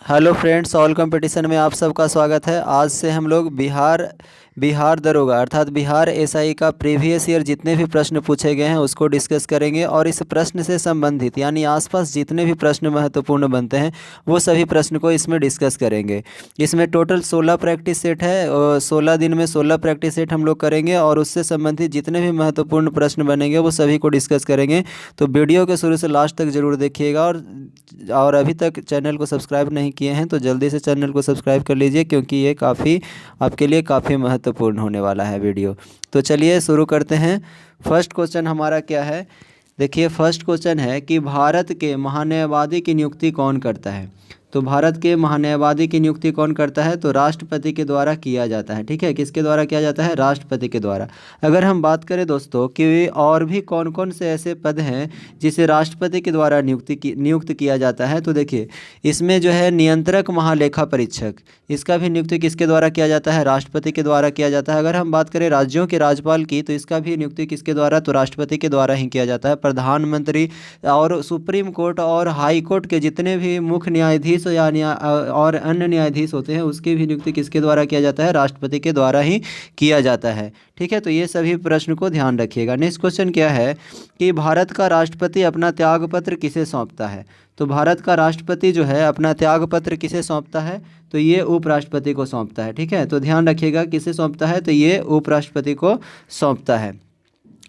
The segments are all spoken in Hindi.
हेलो फ्रेंड्स, ऑल कंपटीशन में आप सबका स्वागत है। आज से हम लोग बिहार दरोगा अर्थात बिहार एसआई का प्रीवियस ईयर जितने भी प्रश्न पूछे गए हैं उसको डिस्कस करेंगे और इस प्रश्न से संबंधित यानी आसपास जितने भी प्रश्न महत्वपूर्ण बनते हैं वो सभी प्रश्न को इसमें डिस्कस करेंगे। इसमें टोटल 16 प्रैक्टिस सेट है और 16 दिन में 16 प्रैक्टिस सेट हम लोग करेंगे और उससे संबंधित जितने भी महत्वपूर्ण प्रश्न बनेंगे वो सभी को डिस्कस करेंगे। तो वीडियो के शुरू से लास्ट तक ज़रूर देखिएगा और अभी तक चैनल को सब्सक्राइब नहीं किए हैं तो जल्दी से चैनल को सब्सक्राइब कर लीजिए, क्योंकि ये काफ़ी आपके लिए काफ़ी महत्वपूर्ण होने वाला है वीडियो। तो चलिए शुरू करते हैं। फर्स्ट क्वेश्चन हमारा क्या है, देखिए फर्स्ट क्वेश्चन है कि भारत के महान्यायवादी की नियुक्ति कौन करता है। तो भारत के महान्यायवादी की नियुक्ति कौन करता है, तो राष्ट्रपति के द्वारा किया जाता है। ठीक है, किसके द्वारा किया जाता है, राष्ट्रपति के द्वारा। अगर हम बात करें दोस्तों कि और भी कौन कौन से ऐसे पद हैं जिसे राष्ट्रपति के द्वारा नियुक्त किया जाता है, तो देखिए इसमें जो है नियंत्रक महालेखा परीक्षक, इसका भी नियुक्ति किसके द्वारा किया जाता है, राष्ट्रपति के द्वारा किया जाता है। अगर हम बात करें राज्यों के राज्यपाल की, तो इसका भी नियुक्ति किसके द्वारा, तो राष्ट्रपति के द्वारा ही किया जाता है। प्रधानमंत्री और सुप्रीम कोर्ट और हाई कोर्ट के जितने भी मुख्य न्यायाधीश और अन्य न्यायाधीश होते हैं उसकी भी नियुक्ति किसके द्वारा किया जाता है, राष्ट्रपति के द्वारा ही किया जाता है। ठीक है, तो ये सभी प्रश्न को ध्यान रखिएगा। नेक्स्ट क्वेश्चन क्या है कि भारत का राष्ट्रपति अपना त्यागपत्र किसे सौंपता है। तो भारत का राष्ट्रपति जो है अपना त्यागपत्र किसे सौंपता है, तो ये उपराष्ट्रपति को सौंपता है। ठीक है, तो ध्यान रखिएगा किसे सौंपता है, तो ये उपराष्ट्रपति को सौंपता है।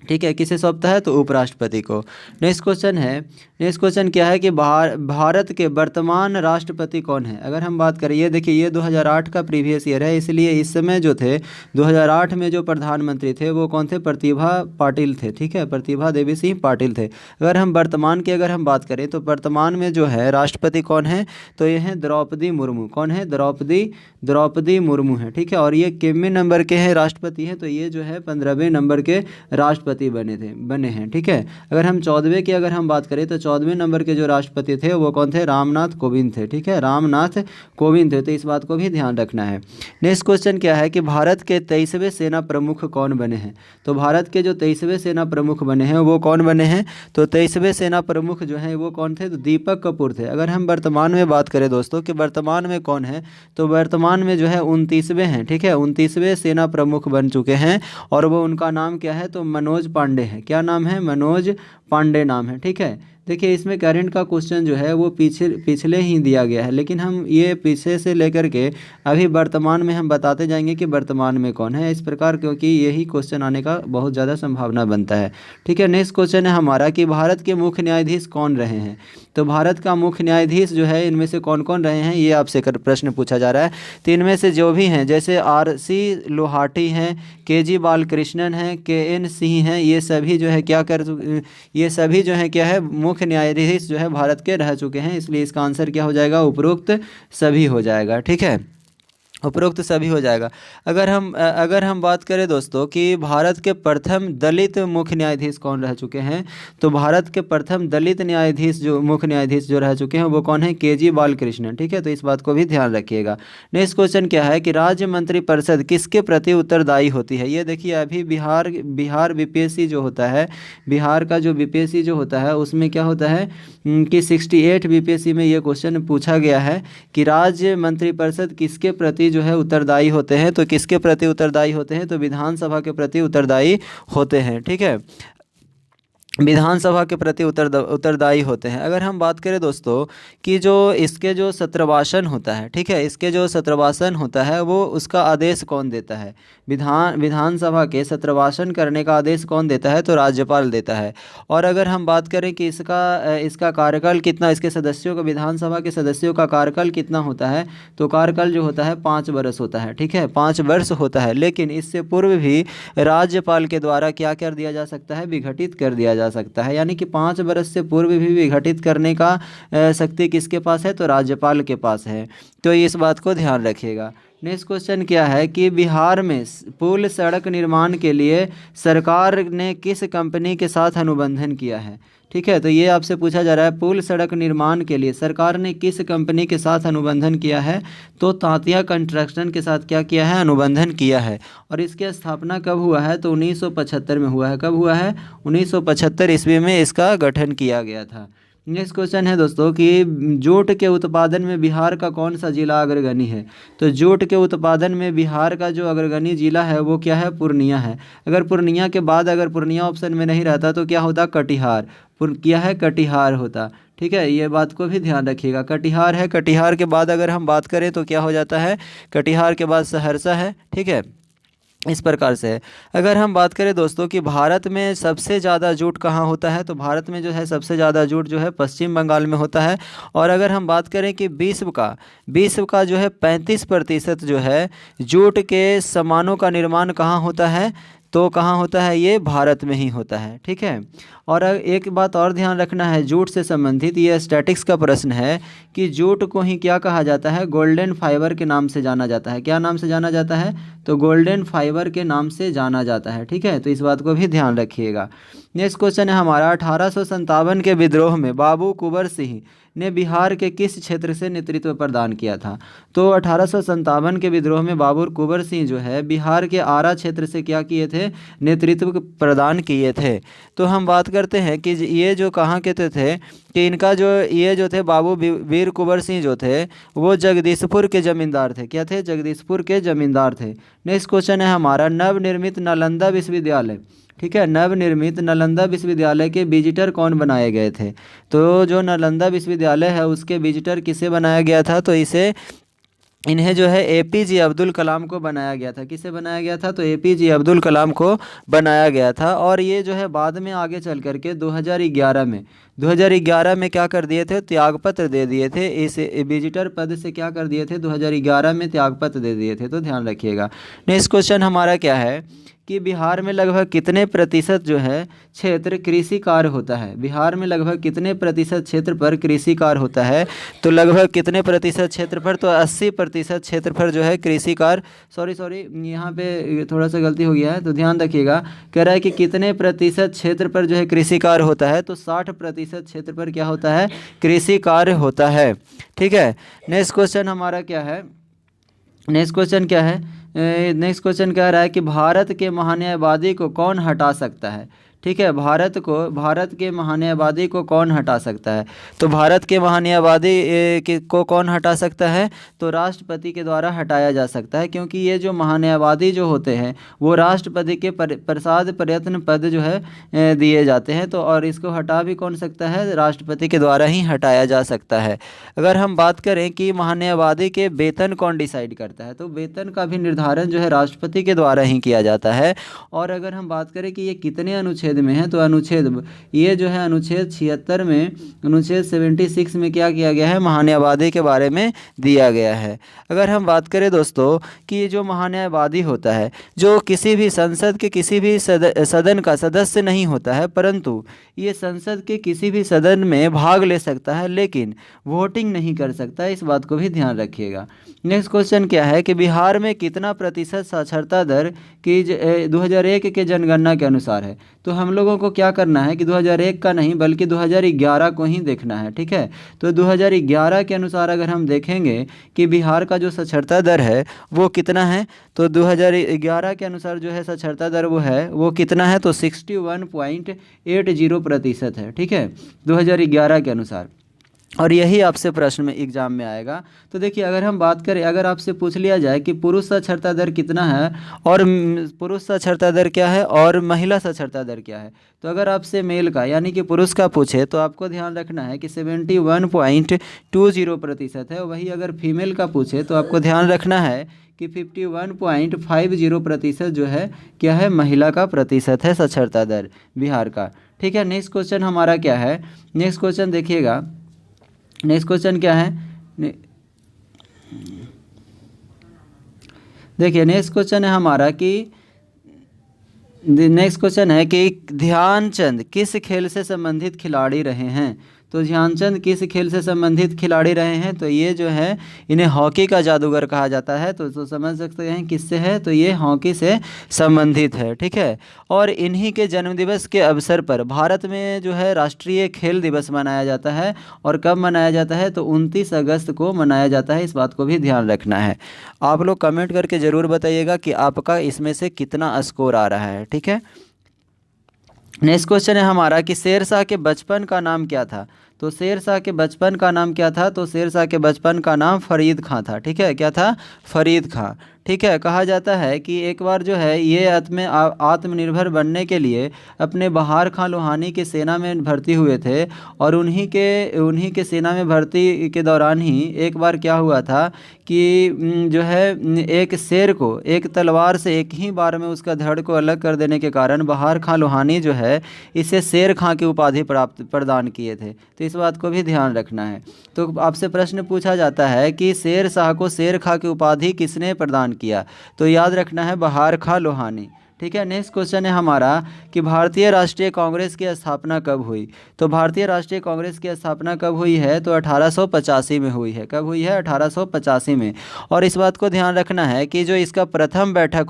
ठीक है, किसे सौंपता है, तो उपराष्ट्रपति को। नेक्स्ट क्वेश्चन है, नेक्स्ट क्वेश्चन क्या है कि भारत के वर्तमान राष्ट्रपति कौन है। अगर हम बात करें, ये देखिए ये 2008 का प्रीवियस ईयर है, इसलिए इस समय जो थे 2008 में जो प्रधानमंत्री थे वो कौन थे, प्रतिभा पाटिल थे। ठीक है, प्रतिभा देवी सिंह पाटिल थे। अगर हम वर्तमान की अगर हम बात करें तो वर्तमान में जो है राष्ट्रपति कौन है, तो ये हैं द्रौपदी मुर्मू। कौन है, द्रौपदी मुर्मू है। ठीक है, और ये कितने नंबर के हैं राष्ट्रपति हैं, तो ये जो है 15वें नंबर के राष्ट्रपति बने हैं। ठीक है, अगर हम 14वें की अगर हम बात करें तो 14वें नंबर के जो राष्ट्रपति थे वो कौन थे, रामनाथ कोविंद थे। ठीक है, रामनाथ कोविंद थे, तो इस बात को भी ध्यान रखना है। नेक्स्ट क्वेश्चन क्या है कि भारत के 23वें सेना प्रमुख कौन बने हैं। तो भारत के जो 23वें सेना प्रमुख बने हैं वो कौन बने हैं, तो 23वें सेना प्रमुख जो हैं वो कौन थे, तो दीपक कपूर थे। अगर हम वर्तमान में बात करें दोस्तों कि वर्तमान में कौन है, तो वर्तमान में जो है 29वें हैं। ठीक है, 29वें सेना प्रमुख बन चुके हैं और वो उनका नाम क्या है, तो मनोज पांडे है। क्या नाम है, मनोज पांडे नाम है। ठीक है, देखिए इसमें करंट का क्वेश्चन जो है वो पिछले ही दिया गया है, लेकिन हम ये पीछे से लेकर के अभी वर्तमान में हम बताते जाएंगे कि वर्तमान में कौन है, इस प्रकार, क्योंकि यही क्वेश्चन आने का बहुत ज़्यादा संभावना बनता है। ठीक है, नेक्स्ट क्वेश्चन है हमारा कि भारत के मुख्य न्यायाधीश कौन रहे हैं। तो भारत का मुख्य न्यायाधीश जो है इनमें से कौन कौन रहे हैं ये आपसे प्रश्न पूछा जा रहा है। तो इनमें से जो भी हैं जैसे RC लोहाटी हैं, KG बालकृष्णन हैं, KN सिंह हैं, ये सभी जो है ये सभी जो है क्या है, मुख्य न्यायाधीश जो है भारत के रह चुके हैं, इसलिए इसका आंसर क्या हो जाएगा, उपरोक्त सभी हो जाएगा। ठीक है, उपरोक्त सभी हो जाएगा। अगर हम बात करें दोस्तों कि भारत के प्रथम दलित मुख्य न्यायाधीश कौन रह चुके हैं, तो भारत के प्रथम दलित मुख्य न्यायाधीश जो रह चुके हैं वो कौन है, KG बालकृष्णन। ठीक है, तो इस बात को भी ध्यान रखिएगा। नेक्स्ट क्वेश्चन क्या है कि राज्य मंत्रिपरिषद किसके प्रति उत्तरदायी होती है। ये देखिए अभी बिहार BPSC जो होता है, बिहार का जो BPSC जो होता है उसमें क्या होता है कि 68 BPSC में ये क्वेश्चन पूछा गया है कि राज्य मंत्रिपरिषद किसके प्रति जो है उत्तरदायी होते हैं। तो किसके प्रति उत्तरदायी होते हैं, तो विधानसभा के प्रति उत्तरदायी होते हैं। ठीक है, विधानसभा के प्रति उत्तरदायी होते हैं। अगर हम बात करें दोस्तों कि जो इसके जो सत्रवासन होता है, ठीक है, इसके जो सत्रवासन होता है वो उसका आदेश कौन देता है, विधानसभा के सत्रवासन करने का आदेश कौन देता है, तो राज्यपाल देता है। और अगर हम बात करें कि इसका कार्यकाल कितना, इसके सदस्यों का, विधानसभा के सदस्यों का कार्यकाल कितना होता है, तो कार्यकाल जो होता है 5 वर्ष होता है। ठीक है, 5 वर्ष होता है, लेकिन इससे पूर्व भी राज्यपाल के द्वारा क्या कर दिया जा सकता है, विघटित कर दिया जा सकता है। यानी कि 5 वर्ष से पूर्व भी विघटित करने का शक्ति किसके पास है, तो राज्यपाल के पास है। तो इस बात को ध्यान रखिएगा। नेक्स्ट क्वेश्चन क्या है कि बिहार में पुल सड़क निर्माण के लिए सरकार ने किस कंपनी के साथ अनुबंधन किया है। ठीक है, तो ये आपसे पूछा जा रहा है पुल सड़क निर्माण के लिए सरकार ने किस कंपनी के साथ अनुबंधन किया है, तो तांतिया कंस्ट्रक्शन के साथ क्या किया है, अनुबंधन किया है। और इसकी स्थापना कब हुआ है, तो 1975 में हुआ है। कब हुआ है, 1975 ईस्वी में इसका गठन किया गया था। नेक्स्ट क्वेश्चन है दोस्तों कि जूट के उत्पादन में बिहार का कौन सा जिला अग्रगणी है। तो जूट के उत्पादन में बिहार का जो अग्रगणी जिला है वो क्या है, पूर्णिया है। अगर पूर्णिया के बाद अगर पूर्णिया ऑप्शन में नहीं रहता तो क्या होता, कटिहार। क्या है, कटिहार होता। ठीक है, ये बात को भी ध्यान रखिएगा, कटिहार है। कटिहार के बाद अगर हम बात करें तो क्या हो जाता है, कटिहार के बाद सहरसा है। ठीक है, इस प्रकार से है। अगर हम बात करें दोस्तों कि भारत में सबसे ज़्यादा जूट कहाँ होता है, तो भारत में जो है सबसे ज़्यादा जूट जो है पश्चिम बंगाल में होता है। और अगर हम बात करें कि विश्व का जो है 35% जो है जूट के सामानों का निर्माण कहाँ होता है, तो कहाँ होता है, ये भारत में ही होता है। ठीक है, और एक बात और ध्यान रखना है जूट से संबंधित, ये स्टैटिक्स का प्रश्न है कि जूट को ही क्या कहा जाता है, गोल्डन फाइबर के नाम से जाना जाता है। क्या नाम से जाना जाता है, तो गोल्डन फाइबर के नाम से जाना जाता है। ठीक है, तो इस बात को भी ध्यान रखिएगा। नेक्स्ट क्वेश्चन है हमारा, 1857 के विद्रोह में बाबू कुंवर सिंह ने बिहार के किस क्षेत्र से नेतृत्व प्रदान किया था। तो 1857 के विद्रोह में बाबू कुंवर सिंह जो है बिहार के आरा क्षेत्र से क्या किए थे, नेतृत्व प्रदान किए थे। तो हम बात करते हैं कि ये जो कहाँ के थे कि इनका जो ये जो थे बाबू वीर कुंवर सिंह जो थे वो जगदीशपुर के ज़मींदार थे। क्या थे, जगदीशपुर के ज़मींदार थे। नेक्स्ट क्वेश्चन है हमारा, नवनिर्मित नालंदा विश्वविद्यालय, ठीक है, नवनिर्मित नालंदा विश्वविद्यालय के विजिटर कौन बनाए गए थे। तो जो नालंदा विश्वविद्यालय है उसके विजिटर किसे बनाया गया था, तो इन्हें जो है APJ अब्दुल कलाम को बनाया गया था। किसे बनाया गया था, तो APJ अब्दुल कलाम को बनाया गया था। और ये जो है बाद में आगे चल करके 2011 में क्या कर दिए थे, त्यागपत्र दे दिए थे। इस विजिटर पद से क्या कर दिए थे, 2011 में त्यागपत्र दे दिए थे। तो ध्यान रखिएगा। नेक्स्ट क्वेश्चन हमारा क्या है कि बिहार में लगभग कितने प्रतिशत जो है क्षेत्र कृषि कार्य होता है। बिहार में लगभग कितने प्रतिशत क्षेत्र पर कृषि कार्य होता है, तो लगभग कितने प्रतिशत क्षेत्र पर, तो 80% क्षेत्र पर जो है कृषि कार्य, सॉरी यहाँ पे थोड़ा सा गलती हो गया है, तो ध्यान रखिएगा। कह रहा है कि कितने प्रतिशत क्षेत्र पर जो है कृषि कार्य होता है, तो 60% क्षेत्र पर क्या होता है, कृषि कार्य होता है। ठीक है, नेक्स्ट क्वेश्चन हमारा क्या है, नेक्स्ट क्वेश्चन कह रहा है कि भारत के महान्यायवादी को कौन हटा सकता है। ठीक है, भारत के महान्यायवादी को कौन हटा सकता है। तो भारत के महान्यायवादी को कौन हटा सकता है, तो राष्ट्रपति के द्वारा हटाया जा सकता है। क्योंकि ये जो महान्यायवादी जो होते हैं वो राष्ट्रपति के प्रसाद प्रयत्न पद जो है दिए जाते हैं। तो और इसको हटा भी कौन सकता है, राष्ट्रपति के द्वारा ही हटाया जा सकता है। अगर हम बात करें कि महान्यायवादी के वेतन कौन डिसाइड करता है, तो वेतन का भी निर्धारण जो है राष्ट्रपति के द्वारा ही किया जाता है। और अगर हम बात करें कि ये कितने अनुच्छेद में है, तो ये जो है अनुच्छेद 76 में, अनुच्छेद 76 में क्या किया गया है, महान्यायवादी के बारे में दिया गया है। अगर हम बात करें दोस्तों कि ये जो महान्यायवादी होता है जो किसी भी संसद के किसी भी सदन का सदस्य नहीं होता है, परंतु ये संसद के किसी भी सदन में भाग ले सकता है लेकिन वोटिंग नहीं कर सकता। इस बात को भी ध्यान रखिएगा। नेक्स्ट क्वेश्चन क्या है कि बिहार में कितना प्रतिशत साक्षरता दर की 2001 के जनगणना के अनुसार है। तो हम लोगों को क्या करना है कि 2001 का नहीं बल्कि 2011 को ही देखना है। ठीक है, तो 2011 के अनुसार अगर हम देखेंगे कि बिहार का जो साक्षरता दर है वो कितना है, तो 2011 के अनुसार जो है साक्षरता दर वो कितना है, तो 61.80% है। ठीक है, 2011 के अनुसार। और यही आपसे प्रश्न में एग्जाम में आएगा। तो देखिए अगर हम बात करें, अगर आपसे पूछ लिया जाए कि पुरुष साक्षरता दर कितना है और पुरुष साक्षरता दर क्या है और महिला साक्षरता दर क्या है, तो अगर आपसे मेल का यानी कि पुरुष का पूछे तो आपको ध्यान रखना है कि 71.20% है। वही अगर फीमेल का पूछे तो आपको ध्यान रखना है कि 51.50% जो है क्या है, महिला का प्रतिशत है साक्षरता दर बिहार का। ठीक है, नेक्स्ट क्वेश्चन हमारा क्या है, नेक्स्ट क्वेश्चन देखिएगा। नेक्स्ट क्वेश्चन क्या है, देखिए नेक्स्ट क्वेश्चन है हमारा कि नेक्स्ट क्वेश्चन है कि ध्यानचंद किस खेल से संबंधित खिलाड़ी रहे हैं। तो ध्यानचंद किस खेल से संबंधित खिलाड़ी रहे हैं, तो ये जो है इन्हें हॉकी का जादूगर कहा जाता है। तो समझ सकते हैं किससे है, तो ये हॉकी से संबंधित है। ठीक है, और इन्हीं के जन्मदिवस के अवसर पर भारत में जो है राष्ट्रीय खेल दिवस मनाया जाता है। और कब मनाया जाता है, तो 29 अगस्त को मनाया जाता है। इस बात को भी ध्यान रखना है। आप लोग कमेंट करके ज़रूर बताइएगा कि आपका इसमें से कितना स्कोर आ रहा है। ठीक है, नेक्स्ट क्वेश्चन है हमारा कि शेरशाह के बचपन का नाम क्या था। तो शेर शाह के बचपन का नाम क्या था? तो शेर शाह के बचपन का नाम फरीद खां था। ठीक है, क्या था? फरीद खां। ठीक है, कहा जाता है कि एक बार जो है ये आत्मनिर्भर बनने के लिए अपने बहार खां लोहानी की सेना में भर्ती हुए थे, और उन्हीं के सेना में भर्ती के दौरान ही एक बार क्या हुआ था कि जो है एक शेर को एक तलवार से एक ही बार में उसका धड़ को अलग कर देने के कारण बहार खां लोहानी जो है इसे शेर खां की उपाधि प्रदान किए थे। तो इस बात को भी ध्यान रखना है। तो आपसे प्रश्न पूछा जाता है कि शेर शाह को शेर खां की उपाधि किसने प्रदान किया? तो याद रखना है बहार खां लोहानी। ठीक है, नेक्स्ट क्वेश्चन है हमारा कि भारतीय राष्ट्रीय कांग्रेस की स्थापना कब हुई? तो भारतीय राष्ट्रीय कांग्रेस की स्थापना कब हुई है? तो 1885 में हुई है। कब हुई है? 1885 में। और इस बात को ध्यान रखना है कि जो इसका प्रथम बैठक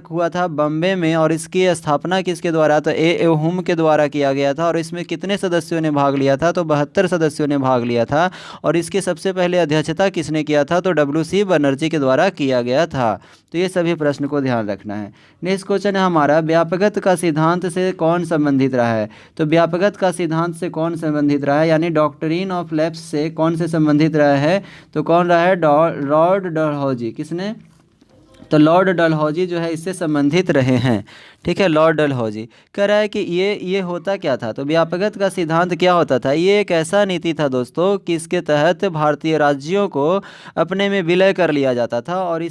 हुआ था बम्बे में, और इसकी स्थापना किसके द्वारा? तो ए हुम के द्वारा किया गया था। और इसमें कितने सदस्यों ने भाग लिया था? तो 72 सदस्यों ने भाग लिया था। और इसकी सबसे पहले अध्यक्षता किसने किया था? तो WC बनर्जी के द्वारा किया गया था। तो ये सभी प्रश्न को ध्यान रखना है। नेक्स्ट क्वेश्चन है हमारा, व्यापकत्व का सिद्धांत से कौन संबंधित रहा है? तो व्यापकत्व का सिद्धांत से कौन संबंधित रहा है, यानी डॉक्ट्रिन ऑफ लैप्स से कौन से संबंधित रहा है? तो कौन रहा है? लॉर्ड डलहौजी। किसने? तो लॉर्ड डलहौजी जो है इससे संबंधित रहे हैं। ठीक है, लॉर्ड डलहौजी कह रहा है कि ये होता क्या था? तो व्यापकत्व का सिद्धांत क्या होता था? ये एक ऐसा नीति था दोस्तों कि इसके तहत भारतीय राज्यों को अपने में विलय कर लिया जाता था, और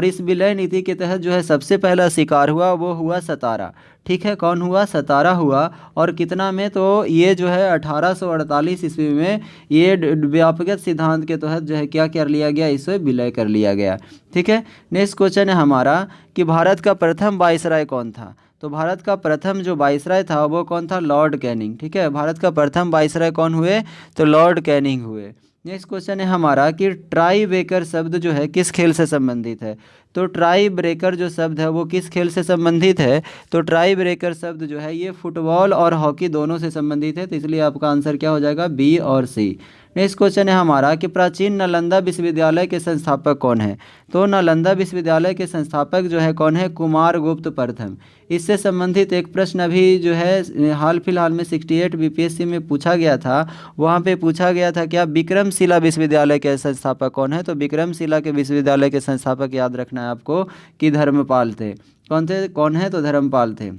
इस विलय नीति के तहत जो है सबसे पहला शिकार हुआ वो हुआ सतारा। ठीक है, कौन हुआ? सतारा हुआ। और कितना में? तो ये जो है 1848 ईस्वी में ये व्यापकत्व सिद्धांत के तहत जो है क्या कर लिया गया? इसे विलय कर लिया गया। ठीक है, नेक्स्ट क्वेश्चन है हमारा कि भारत का प्रथम वाइसराय कौन था? तो भारत का प्रथम जो वाइसराय था वो कौन था? Lord Canning. ठीक है, भारत का प्रथम वाइसराय कौन हुए? तो लॉर्ड कैनिंग हुए। नेक्स्ट क्वेश्चन है हमारा कि ट्राई ब्रेकर शब्द जो है किस खेल से संबंधित है? तो ट्राई ब्रेकर जो शब्द है वो किस खेल से संबंधित है? तो ट्राई ब्रेकर शब्द जो है ये फुटबॉल और हॉकी दोनों से संबंधित है। तो इसलिए आपका आंसर क्या हो जाएगा? बी और सी। नेक्स्ट क्वेश्चन है हमारा कि प्राचीन नालंदा विश्वविद्यालय के संस्थापक कौन है? तो नालंदा विश्वविद्यालय के संस्थापक जो है कौन है? कुमारगुप्त प्रथम। इससे संबंधित एक प्रश्न अभी जो है हाल फिलहाल में 68 BPSC में पूछा गया था। वहाँ पे पूछा गया था क्या विक्रमशिला विश्वविद्यालय के संस्थापक कौन है? तो विक्रमशिला के विश्वविद्यालय के संस्थापक याद रखना है आपको कि धर्मपाल थे। कौन है? तो धर्मपाल थे।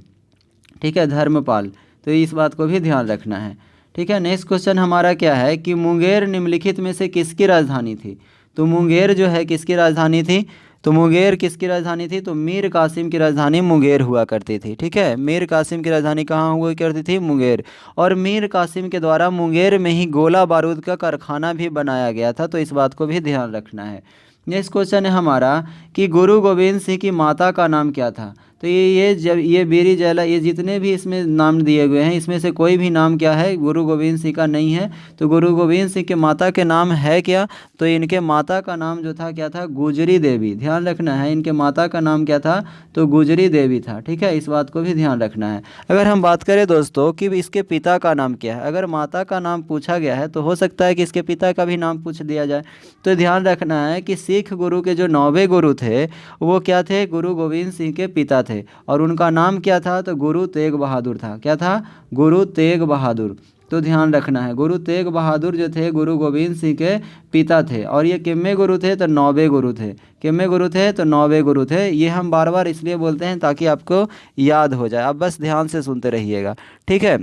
ठीक है, धर्मपाल। तो इस बात को भी ध्यान रखना है। ठीक है, नेक्स्ट क्वेश्चन हमारा क्या है कि मुंगेर निम्नलिखित में से किसकी राजधानी थी? तो मुंगेर जो है किसकी राजधानी थी? तो मुंगेर किसकी राजधानी थी? तो मीर कासिम की राजधानी मुंगेर हुआ करती थी। ठीक है, मीर कासिम की राजधानी कहाँ हुआ करती थी? मुंगेर। और मीर कासिम के द्वारा मुंगेर में ही गोला बारूद का कारखाना भी बनाया गया था। तो इस बात को भी ध्यान रखना है। नेक्स्ट क्वेश्चन है हमारा कि गुरु गोविंद सिंह की माता का नाम क्या था? तो ये बीरी जैला, ये जितने भी इसमें नाम दिए हुए हैं इसमें से कोई भी नाम क्या है? गुरु गोविंद सिंह का नहीं है। तो गुरु गोविंद सिंह के माता के नाम है क्या? तो इनके माता का नाम जो था क्या था? गुजरी देवी। ध्यान रखना है, इनके माता का नाम क्या था? तो गुजरी देवी था। ठीक है, इस बात को भी ध्यान रखना है। अगर हम बात करें दोस्तों कि इसके पिता का नाम क्या है, अगर माता का नाम पूछा गया है तो हो सकता है कि इसके पिता का भी नाम पूछ दिया जाए। तो ध्यान रखना है कि सिख गुरु के जो 9वें गुरु थे वो क्या थे? गुरु गोविंद सिंह के पिता थे। और उनका नाम क्या था? तो गुरु तेग बहादुर था। क्या था? गुरु तेग बहादुर। तो ध्यान रखना है, गुरु तेग बहादुर जो थे गुरु गोविंद सिंह के पिता थे। और ये कितने गुरु थे? तो 9वें गुरु थे। कितने गुरु थे? तो 9वें गुरु थे। ये हम बार बार इसलिए बोलते हैं ताकि आपको याद हो जाए, आप बस ध्यान से सुनते रहिएगा। ठीक है,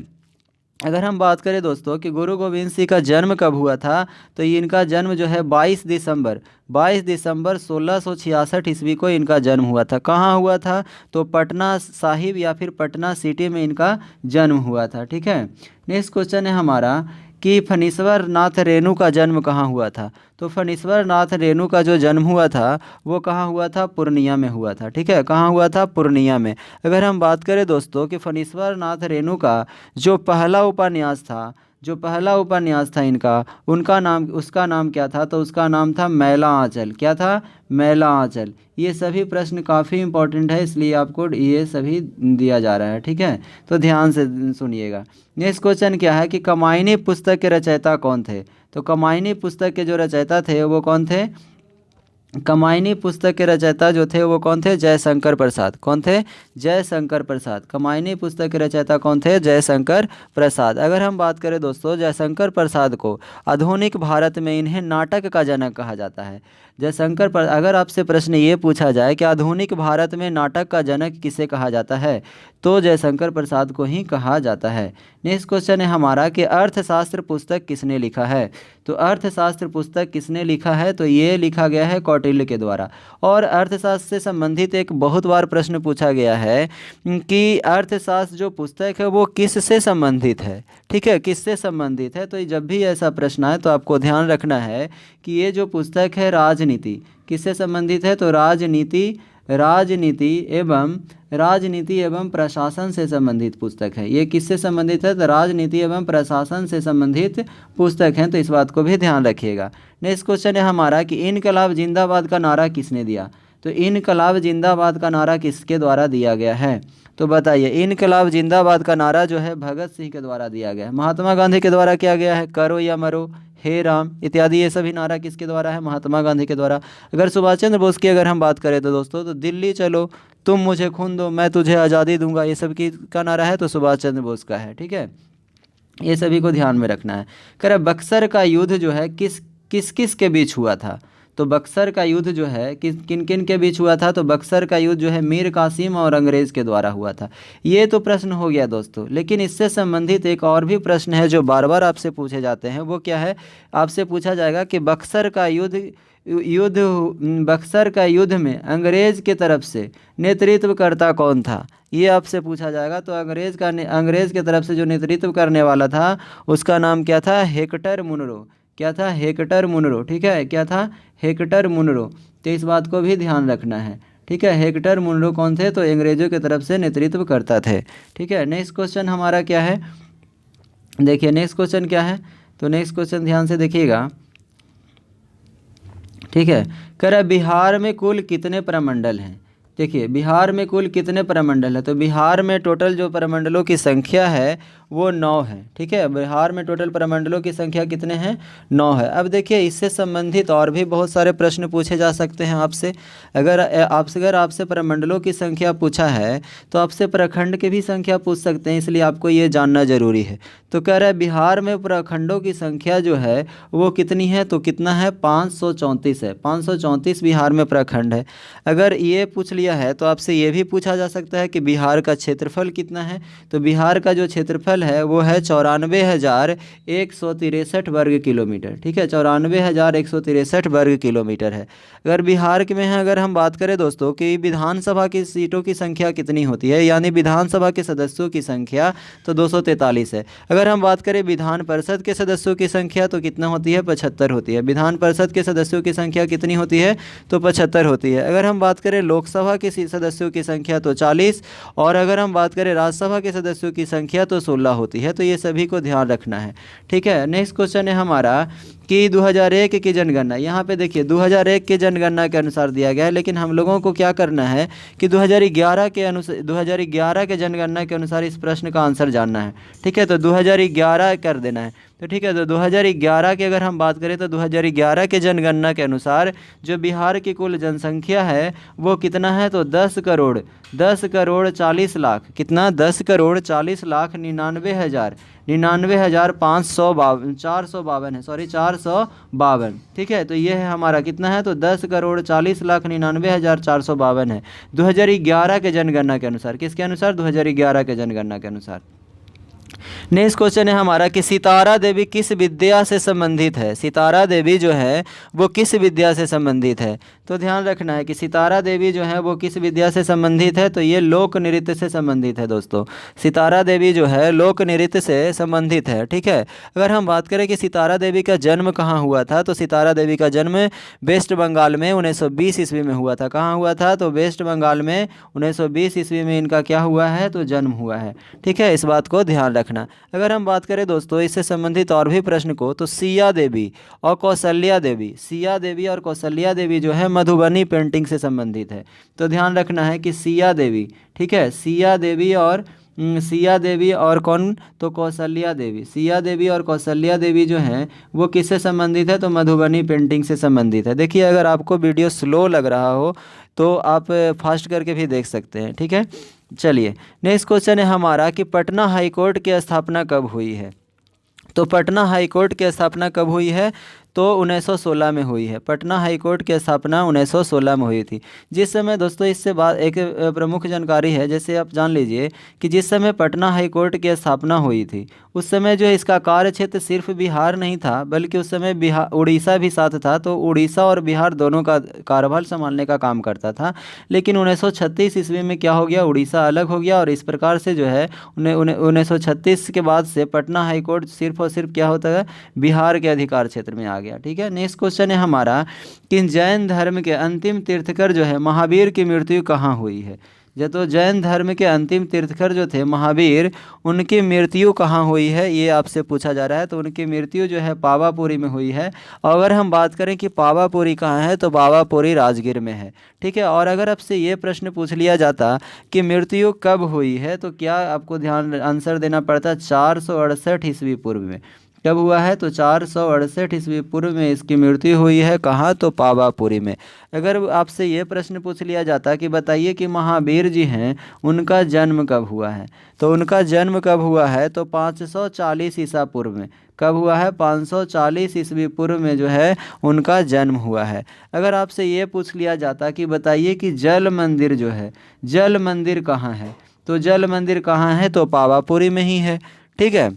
अगर हम बात करें दोस्तों कि गुरु गोविंद सिंह का जन्म कब हुआ था, तो इनका जन्म जो है 22 दिसंबर 1666 ईस्वी को इनका जन्म हुआ था। कहाँ हुआ था? तो पटना साहिब या फिर पटना सिटी में इनका जन्म हुआ था। ठीक है, नेक्स्ट क्वेश्चन है हमारा कि फणीश्वर नाथ रेणु का जन्म कहाँ हुआ था? तो फणीश्वर नाथ रेणु का जो जन्म हुआ था वो कहाँ हुआ था? पूर्णिया में हुआ था। ठीक है, कहाँ हुआ था? पूर्णिया में। अगर हम बात करें दोस्तों कि फणीश्वर नाथ रेणु का जो पहला उपन्यास था इनका, उसका नाम क्या था? तो उसका नाम था मैला आंचल। क्या था? मैला आंचल। ये सभी प्रश्न काफ़ी इंपॉर्टेंट है, इसलिए आपको ये सभी दिया जा रहा है। ठीक है, तो ध्यान से सुनिएगा। नेक्स्ट क्वेश्चन क्या है कि कमायनी पुस्तक के रचयिता कौन थे? तो कमायनी पुस्तक के जो रचयिता थे वो कौन थे? कमायनी पुस्तक के रचयिता जो थे वो कौन थे? जयशंकर प्रसाद। कौन थे? जयशंकर प्रसाद। कमायनी पुस्तक के रचयिता कौन थे? जयशंकर प्रसाद। अगर हम बात करें दोस्तों, जयशंकर प्रसाद को आधुनिक भारत में इन्हें नाटक का जनक कहा जाता है। अगर आपसे प्रश्न ये पूछा जाए कि आधुनिक भारत में नाटक का जनक किसे कहा जाता है, तो जयशंकर प्रसाद को ही कहा जाता है। नेक्स्ट क्वेश्चन है हमारा कि अर्थशास्त्र पुस्तक किसने लिखा है? तो अर्थशास्त्र पुस्तक किसने लिखा है? तो ये लिखा गया है कौटिल्य के द्वारा। और अर्थशास्त्र से संबंधित एक बहुत बार प्रश्न पूछा गया है कि अर्थशास्त्र जो पुस्तक है वो किससे संबंधित है। ठीक है, किससे संबंधित है? तो जब भी ऐसा प्रश्न आए तो आपको ध्यान रखना है कि ये जो पुस्तक है राजनीति किससे संबंधित है? तो राजनीति एवं प्रशासन से संबंधित पुस्तक है। ये किससे संबंधित है? तो राजनीति एवं प्रशासन से संबंधित पुस्तक है। तो इस बात को भी ध्यान रखिएगा। नेक्स्ट क्वेश्चन है हमारा कि इनकलाब जिंदाबाद का नारा किसने दिया? तो इनकलाब जिंदाबाद का नारा किसके द्वारा दिया गया है? तो बताइए, इनकलाब जिंदाबाद का नारा जो है भगत सिंह के द्वारा दिया गया है। महात्मा गांधी के द्वारा किया गया है करो या मरो, हे राम इत्यादि, ये सभी नारा किसके द्वारा है? महात्मा गांधी के द्वारा। अगर सुभाष चंद्र बोस की अगर हम बात करें तो दोस्तों, तो दिल्ली चलो, तुम मुझे खून दो, मैं तुझे आज़ादी दूंगा, ये सब की का नारा है तो सुभाष चंद्र बोस का है। ठीक है, ये सभी को ध्यान में रखना है। कह बक्सर का युद्ध जो है किस के बीच हुआ था? तो बक्सर का युद्ध जो है किन किन के बीच हुआ था? तो बक्सर का युद्ध जो है मीर कासिम और अंग्रेज़ के द्वारा हुआ था। ये तो प्रश्न हो गया दोस्तों, लेकिन इससे संबंधित एक और भी प्रश्न है जो बार बार आपसे पूछे जाते हैं। वो क्या है? आपसे पूछा जाएगा कि बक्सर का युद्ध में अंग्रेज़ के तरफ से नेतृत्वकर्ता कौन था? ये आपसे पूछा जाएगा। तो अंग्रेज़ के तरफ से जो नेतृत्व करने वाला था उसका नाम क्या था? Hector Munro. क्या था? Hector Munro. ठीक है, क्या था? Hector Munro. तो इस बात को भी ध्यान रखना है। ठीक है, हेक्टर मुनरो कौन थे? तो अंग्रेज़ों की तरफ से नेतृत्व करता थे। ठीक है, नेक्स्ट क्वेश्चन हमारा क्या है? देखिए नेक्स्ट क्वेश्चन क्या है, तो नेक्स्ट क्वेश्चन ध्यान से देखिएगा। ठीक है, कह रहा बिहार में कुल कितने प्रमंडल हैं? देखिए बिहार में कुल कितने प्रमंडल है? तो बिहार में टोटल जो प्रमंडलों की संख्या है वो 9 है। ठीक है, बिहार में टोटल प्रमंडलों की संख्या कितने हैं? 9 है। अब देखिए इससे संबंधित और भी बहुत सारे प्रश्न पूछे जा सकते हैं आपसे। अगर आपसे प्रमंडलों की संख्या पूछा है तो आपसे प्रखंड की भी संख्या पूछ सकते हैं, इसलिए आपको ये जानना जरूरी है। तो कह रहा है बिहार में प्रखंडों की संख्या जो है वो कितनी है? तो कितना है? 534 है। 534 बिहार में प्रखंड है। अगर ये पूछ लिया है तो आपसे ये भी पूछा जा सकता है कि बिहार का क्षेत्रफल कितना है? तो बिहार का जो क्षेत्रफल है वो है 94,163 वर्ग किलोमीटर। ठीक है, 94,163 वर्ग किलोमीटर है। अगर बिहार में है, अगर हम बात करें दोस्तों कि विधानसभा की सीटों की संख्या कितनी होती है, यानी विधानसभा के सदस्यों की संख्या, तो 243 है। अगर हम बात करें विधान परिषद के सदस्यों की संख्या तो कितना होती है? 75 होती है। विधान परिषद के सदस्यों की संख्या कितनी होती है? तो 75 होती है। अगर हम बात करें लोकसभा के सदस्यों की संख्या तो 40, और अगर हम बात करें राज्यसभा के सदस्यों की संख्या तो 16 होती है। तो ये सभी को ध्यान रखना है। ठीक है, नेक्स्ट क्वेश्चन है हमारा कि 2001 की जनगणना। यहाँ पे देखिए 2001 की जनगणना के अनुसार दिया गया है, लेकिन हम लोगों को क्या करना है कि 2011 के जनगणना के अनुसार इस प्रश्न का आंसर जानना है। ठीक है, तो 2011 कर देना है। तो ठीक है, तो 2011 की अगर हम बात करें तो 2011 के जनगणना के अनुसार जो बिहार की कुल जनसंख्या है वो कितना है? तो 10 करोड़ 40 लाख। कितना? 10 करोड़ 40 लाख 452 है, सॉरी 452। ठीक है, तो ये है हमारा कितना है? तो 10 करोड़ 40 लाख 99,452 है 2011 के जनगणना के अनुसार। किसके अनुसार? 2011 के जनगणना के अनुसार। नेक्स्ट क्वेश्चन है हमारा कि सितारा देवी किस विद्या से संबंधित है? सितारा देवी जो है वो किस विद्या से संबंधित है? तो ध्यान रखना है कि सितारा देवी जो है वो किस विद्या से संबंधित है? तो ये लोक नृत्य से संबंधित है दोस्तों। सितारा देवी जो है लोक नृत्य से संबंधित है। ठीक है, अगर हम बात करें कि सितारा देवी का जन्म कहाँ हुआ था, तो सितारा देवी का जन्म वेस्ट बंगाल में 1920 ईस्वी में हुआ था। कहाँ हुआ था? तो वेस्ट बंगाल में 1920 ईस्वी में इनका क्या हुआ है? तो जन्म हुआ है। ठीक है, इस बात को ध्यान रखना। अगर हम बात करें दोस्तों इससे संबंधित और भी प्रश्न को, तो सिया देवी और कौशल्या देवी जो है मधुबनी पेंटिंग से संबंधित है। तो ध्यान रखना है कि सिया देवी, ठीक है, सिया देवी और सिया देवी और कौन, तो कौशल्या देवी। सिया देवी और कौशल्या देवी जो हैं वो किससे संबंधित है, तो मधुबनी पेंटिंग से संबंधित है। देखिए अगर आपको वीडियो स्लो लग रहा हो तो आप फास्ट करके भी देख सकते हैं, ठीक है। चलिए नेक्स्ट क्वेश्चन है हमारा कि पटना हाई कोर्ट की स्थापना कब हुई है। तो पटना हाई कोर्ट की स्थापना कब हुई है, तो 1916 में हुई है। पटना हाई कोर्ट की स्थापना 1916 में हुई थी। जिस समय दोस्तों इससे बाद एक प्रमुख जानकारी है, जैसे आप जान लीजिए कि जिस समय पटना हाई कोर्ट की स्थापना हुई थी उस समय जो है इसका कार्य क्षेत्र सिर्फ बिहार नहीं था, बल्कि उस समय बिहार उड़ीसा भी साथ था। तो उड़ीसा और बिहार दोनों का कार्यभार संभालने का काम करता था। लेकिन 1936 ईस्वी में क्या हो गया, उड़ीसा अलग हो गया और इस प्रकार से जो है 1936 के बाद से पटना हाई कोर्ट सिर्फ और सिर्फ क्या होता है, बिहार के अधिकार क्षेत्र में आ गया, ठीक है। नेक्स्ट क्वेश्चन है हमारा कि जैन धर्म के अंतिम तीर्थकर जो है महावीर की मृत्यु कहाँ हुई है। तो जैन धर्म के अंतिम तीर्थकर जो थे महावीर, उनकी मृत्यु कहाँ हुई है ये आपसे पूछा जा रहा है। तो उनकी मृत्यु जो है पावापुरी में हुई है। और अगर हम बात करें कि पावापुरी कहाँ है, तो पावापुरी राजगीर में है, ठीक है। और अगर आपसे ये प्रश्न पूछ लिया जाता कि मृत्यु कब हुई है, तो क्या आपको ध्यान आंसर देना पड़ता 468 ईस्वी पूर्व में। कब हुआ है, तो 468 ईस्वी पूर्व में इसकी मृत्यु हुई है। कहाँ, तो पावापुरी में। अगर आपसे ये प्रश्न पूछ लिया जाता कि बताइए कि महावीर जी हैं उनका जन्म कब हुआ है, तो उनका जन्म कब हुआ है, तो 540 ईसा पूर्व में। कब हुआ है, 540 ईस्वी पूर्व में जो है उनका जन्म हुआ है। अगर आपसे ये पूछ लिया जाता कि बताइए कि जल मंदिर जो है, जल मंदिर कहाँ है, तो जल मंदिर कहाँ है, तो पावापुरी में ही है, ठीक है।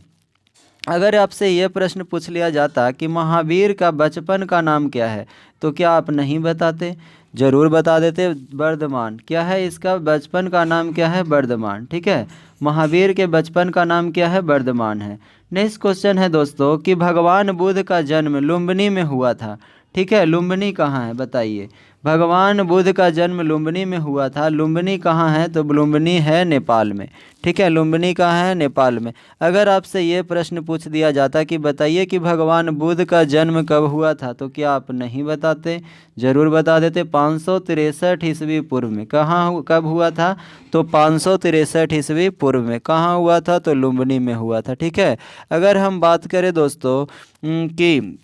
अगर आपसे ये प्रश्न पूछ लिया जाता कि महावीर का बचपन का नाम क्या है, तो क्या आप नहीं बताते, ज़रूर बता देते, वर्धमान। क्या है इसका बचपन का नाम, क्या है, वर्धमान, ठीक है। महावीर के बचपन का नाम क्या है, वर्धमान है। नेक्स्ट क्वेश्चन है दोस्तों कि भगवान बुद्ध का जन्म लुम्बिनी में हुआ था, ठीक है। लुम्बिनी कहाँ है बताइए, भगवान बुद्ध का जन्म लुम्बिनी में हुआ था। लुम्बिनी कहाँ है, तो लुम्बिनी है नेपाल में, ठीक है। लुम्बिनी कहाँ है, नेपाल में। अगर आपसे ये प्रश्न पूछ दिया जाता कि बताइए कि भगवान बुद्ध का जन्म कब हुआ था, तो क्या आप नहीं बताते, ज़रूर बता देते, 563 ईस्वी पूर्व में। कहाँ कब हुआ था, तो 563 ईस्वी पूर्व में। कहाँ हुआ था, तो लुम्बिनी में हुआ था, ठीक है। अगर हम बात करें दोस्तों कि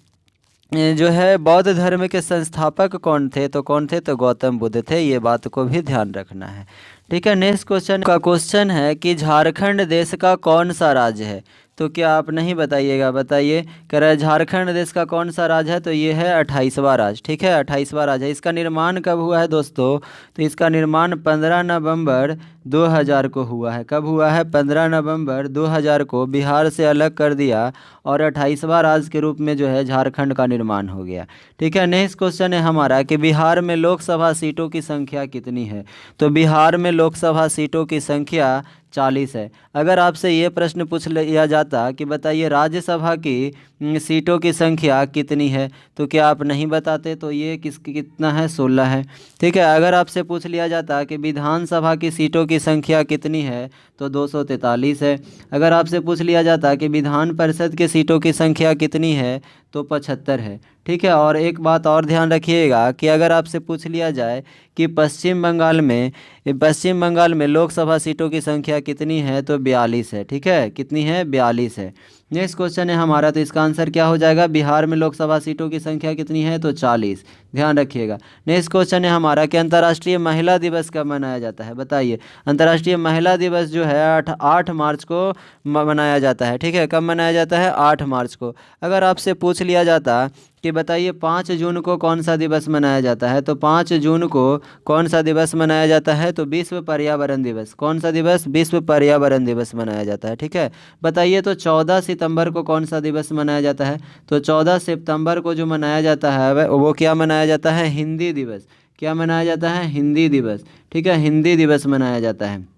जो है बौद्ध धर्म के संस्थापक कौन थे, तो कौन थे, तो गौतम बुद्ध थे। ये बात को भी ध्यान रखना है, ठीक है। नेक्स्ट क्वेश्चन का क्वेश्चन है कि झारखंड देश का कौन सा राज्य है, तो क्या आप नहीं बताइएगा, बताइए। कह रहा है झारखंड देश का कौन सा राज्य है, तो ये है 28वां राज्य, ठीक है। 28वां राज्य है। इसका निर्माण कब हुआ है दोस्तों, तो इसका निर्माण 15 नवंबर 2000 को हुआ है। कब हुआ है, 15 नवंबर 2000 को बिहार से अलग कर दिया और 28वां राज्य के रूप में जो है झारखंड का निर्माण हो गया, ठीक है। नेक्स्ट क्वेश्चन है हमारा कि बिहार में लोकसभा सीटों की संख्या कितनी है, तो बिहार में लोकसभा सीटों की संख्या 40 है। अगर आपसे ये प्रश्न पूछ लिया जाता कि बताइए राज्यसभा की सीटों की संख्या कितनी है, तो क्या आप नहीं बताते, तो ये कितना है, 16 है, ठीक है। अगर आपसे पूछ लिया जाता कि विधानसभा की सीटों की संख्या कितनी है, तो 243 है। अगर आपसे पूछ लिया जाता कि विधान परिषद की सीटों की संख्या कितनी है, तो 75 है, ठीक है। और एक बात और ध्यान रखिएगा कि अगर आपसे पूछ लिया जाए कि पश्चिम बंगाल में लोकसभा सीटों की संख्या कितनी है, तो 42 है, ठीक है। कितनी है, 42 है। नेक्स्ट क्वेश्चन है हमारा, तो इसका आंसर क्या हो जाएगा, बिहार में लोकसभा सीटों की संख्या कितनी है, तो 40, ध्यान रखिएगा। नेक्स्ट क्वेश्चन है हमारा कि अंतर्राष्ट्रीय महिला दिवस कब मनाया जाता है, बताइए। अंतर्राष्ट्रीय महिला दिवस जो है 8 मार्च को मनाया जाता है, ठीक है। कब मनाया जाता है, 8 मार्च को। अगर आपसे पूछ लिया जाता कि बताइए 5 जून को कौन सा दिवस मनाया जाता है, तो 5 जून को कौन सा दिवस मनाया जाता है, तो विश्व पर्यावरण दिवस। कौन सा दिवस, विश्व पर्यावरण दिवस मनाया जाता है, ठीक है। बताइए तो 14 सितंबर को कौन सा दिवस मनाया जाता है, तो 14 सितंबर को जो मनाया जाता है वो क्या मनाया जाता है, हिंदी दिवस। क्या मनाया जाता है, हिंदी दिवस, ठीक है। हिंदी दिवस मनाया जाता है।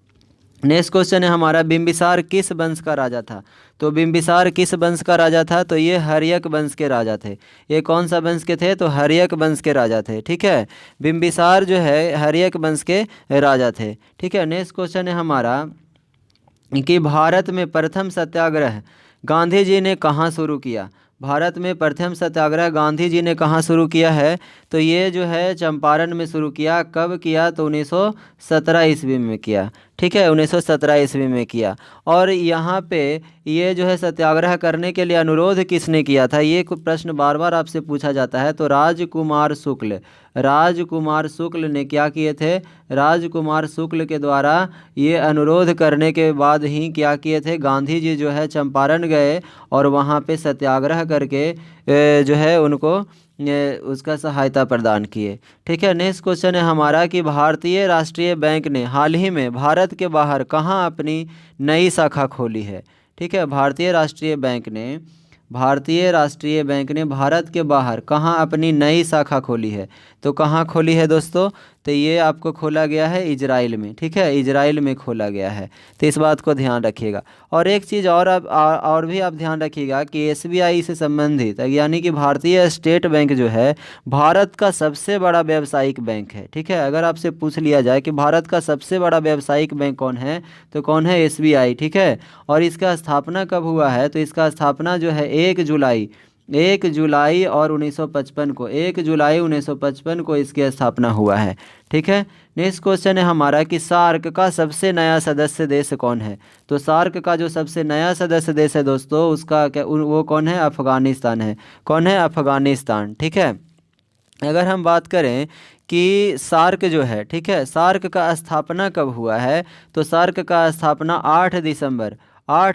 नेक्स्ट क्वेश्चन है हमारा, बिंबिसार किस वंश का राजा था, तो बिंबिसार किस वंश का राजा था, तो ये हर्यक वंश के राजा थे। ये कौन सा वंश के थे, तो हर्यक वंश के राजा थे, ठीक है। बिंबिसार जो है हर्यक वंश के राजा थे, ठीक है। नेक्स्ट क्वेश्चन है हमारा कि भारत में प्रथम सत्याग्रह गांधी जी ने कहाँ शुरू किया। भारत में प्रथम सत्याग्रह गांधी जी ने कहाँ शुरू किया है, तो ये जो है चंपारण में शुरू किया। कब किया, तो 1917 ईस्वी में किया, ठीक है, 1917 ईस्वी में किया। और यहाँ पे ये जो है सत्याग्रह करने के लिए अनुरोध किसने किया था, ये प्रश्न बार बार आपसे पूछा जाता है। तो राजकुमार शुक्ल, राजकुमार शुक्ल ने क्या किए थे, राजकुमार शुक्ल के द्वारा ये अनुरोध करने के बाद ही क्या किए थे, गांधी जी जो है चंपारण गए और वहाँ पे सत्याग्रह करके जो है उनको उसका सहायता प्रदान किए। ठीक है, नेक्स्ट क्वेश्चन है हमारा कि भारतीय राष्ट्रीय बैंक ने हाल ही में भारत के बाहर कहाँ अपनी नई शाखा खोली है। ठीक है, भारतीय राष्ट्रीय बैंक ने भारत के बाहर कहाँ अपनी नई शाखा खोली है। तो कहाँ खोली है दोस्तों, तो ये आपको खोला गया है इजराइल में। ठीक है, इजराइल में खोला गया है, तो इस बात को ध्यान रखिएगा। और एक चीज़ और भी आप ध्यान रखिएगा कि एसबीआई से संबंधित यानी कि भारतीय स्टेट बैंक जो है भारत का सबसे बड़ा व्यावसायिक बैंक है। ठीक है, अगर आपसे पूछ लिया जाए कि भारत का सबसे बड़ा व्यावसायिक बैंक कौन है, तो कौन है, एसबीआई। ठीक है, और इसका स्थापना कब हुआ है, तो इसका स्थापना जो है 1 जुलाई और 1955 को, 1 जुलाई 1955 को इसकी स्थापना हुआ है। ठीक है, नेक्स्ट क्वेश्चन है हमारा कि सार्क का सबसे नया सदस्य देश कौन है। तो सार्क का जो सबसे नया सदस्य देश है दोस्तों, उसका क्या वो कौन है, अफगानिस्तान है। कौन है, अफगानिस्तान। ठीक है, अगर हम बात करें कि सार्क जो है, ठीक है, सार्क का स्थापना कब हुआ है, तो सार्क का स्थापना 8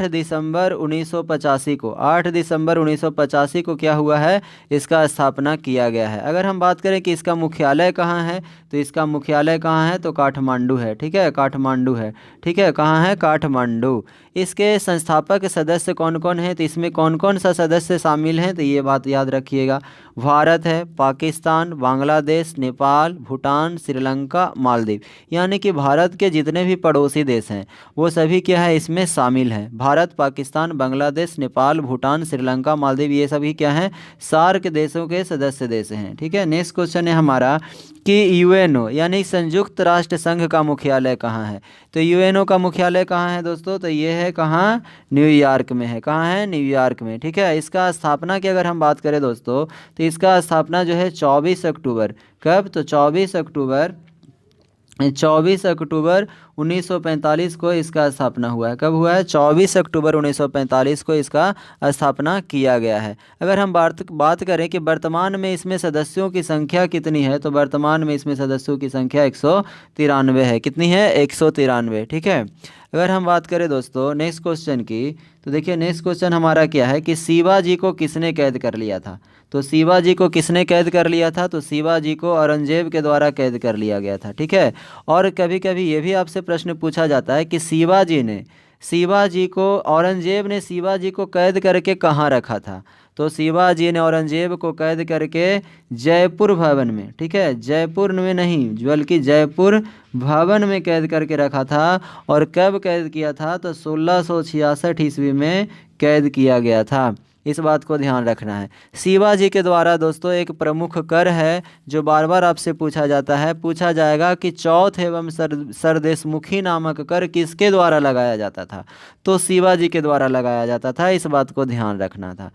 दिसंबर 1985 को, 8 दिसंबर 1985 को क्या हुआ है, इसका स्थापना किया गया है। अगर हम बात करें कि इसका मुख्यालय कहाँ है, तो इसका मुख्यालय कहाँ है, तो काठमांडू है। ठीक है, काठमांडू है। ठीक है, कहाँ है, काठमांडू। इसके संस्थापक सदस्य कौन कौन हैं, तो इसमें कौन कौन सा सदस्य शामिल हैं, तो ये बात याद रखिएगा। भारत है, पाकिस्तान, बांग्लादेश, नेपाल, भूटान, श्रीलंका, मालदीव, यानी कि भारत के जितने भी पड़ोसी देश हैं वो सभी क्या है, इसमें शामिल हैं। भारत, पाकिस्तान, बांग्लादेश, नेपाल, भूटान, श्रीलंका, मालदीव, ये सभी क्या हैं, सार्क देशों के सदस्य देश हैं। ठीक है, नेक्स्ट क्वेश्चन है हमारा कि यूएनओ यानी संयुक्त राष्ट्र संघ का मुख्यालय कहाँ है। तो यूएनओ का मुख्यालय कहाँ है दोस्तों, तो ये है कहाँ, न्यूयॉर्क में है। कहाँ है, न्यूयॉर्क में। ठीक है, इसका स्थापना की अगर हम बात करें दोस्तों, तो इसका स्थापना जो है 24 अक्टूबर, कब, तो 24 अक्टूबर 1945 को इसका स्थापना हुआ है। कब हुआ है, 24 अक्टूबर 1945 को इसका स्थापना किया गया है। अगर हम बात करें कि वर्तमान में इसमें सदस्यों की संख्या कितनी है, तो वर्तमान में इसमें सदस्यों की संख्या 193 है। कितनी है, 193। ठीक है, अगर हम बात करें दोस्तों नेक्स्ट क्वेश्चन की, तो देखिए नेक्स्ट क्वेश्चन हमारा क्या है कि शिवाजी को किसने कैद कर लिया था। तो शिवाजी को किसने कैद कर लिया था, तो शिवाजी को औरंगजेब के द्वारा कैद कर लिया गया था। ठीक है, और कभी कभी ये भी आपसे प्रश्न पूछा जाता है कि औरंगजेब ने शिवाजी को कैद करके कहाँ रखा था। तो शिवाजी ने औरंगजेब को कैद करके जयपुर भवन में, ठीक है, जयपुर में नहीं बल्कि जयपुर भवन में कैद करके रखा था। और कब कैद किया था, तो 1666 ईस्वी में कैद किया गया था। इस बात को ध्यान रखना है। शिवाजी के द्वारा दोस्तों एक प्रमुख कर है जो बार बार आपसे पूछा जाता है, पूछा जाएगा कि चौथ एवं सरदेशमुखी नामक कर किसके द्वारा लगाया जाता था। तो शिवाजी के द्वारा लगाया जाता था, इस बात को ध्यान रखना था।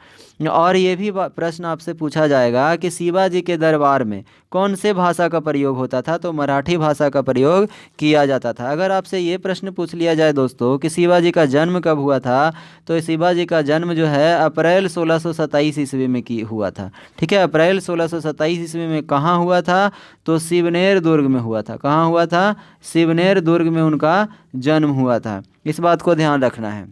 और ये भी प्रश्न आपसे पूछा जाएगा कि शिवाजी के दरबार में कौन से भाषा का प्रयोग होता था, तो मराठी भाषा का प्रयोग किया जाता था। अगर आपसे ये प्रश्न पूछ लिया जाए दोस्तों कि शिवाजी का जन्म कब हुआ था, तो शिवाजी का जन्म जो है अप्रैल 1627 ईस्वी में हुआ था। ठीक है, अप्रैल 1627 ईस्वी में कहाँ हुआ था, तो शिवनेर दुर्ग में हुआ था। कहाँ हुआ था, शिवनेर दुर्ग में उनका जन्म हुआ था। इस बात को ध्यान रखना है।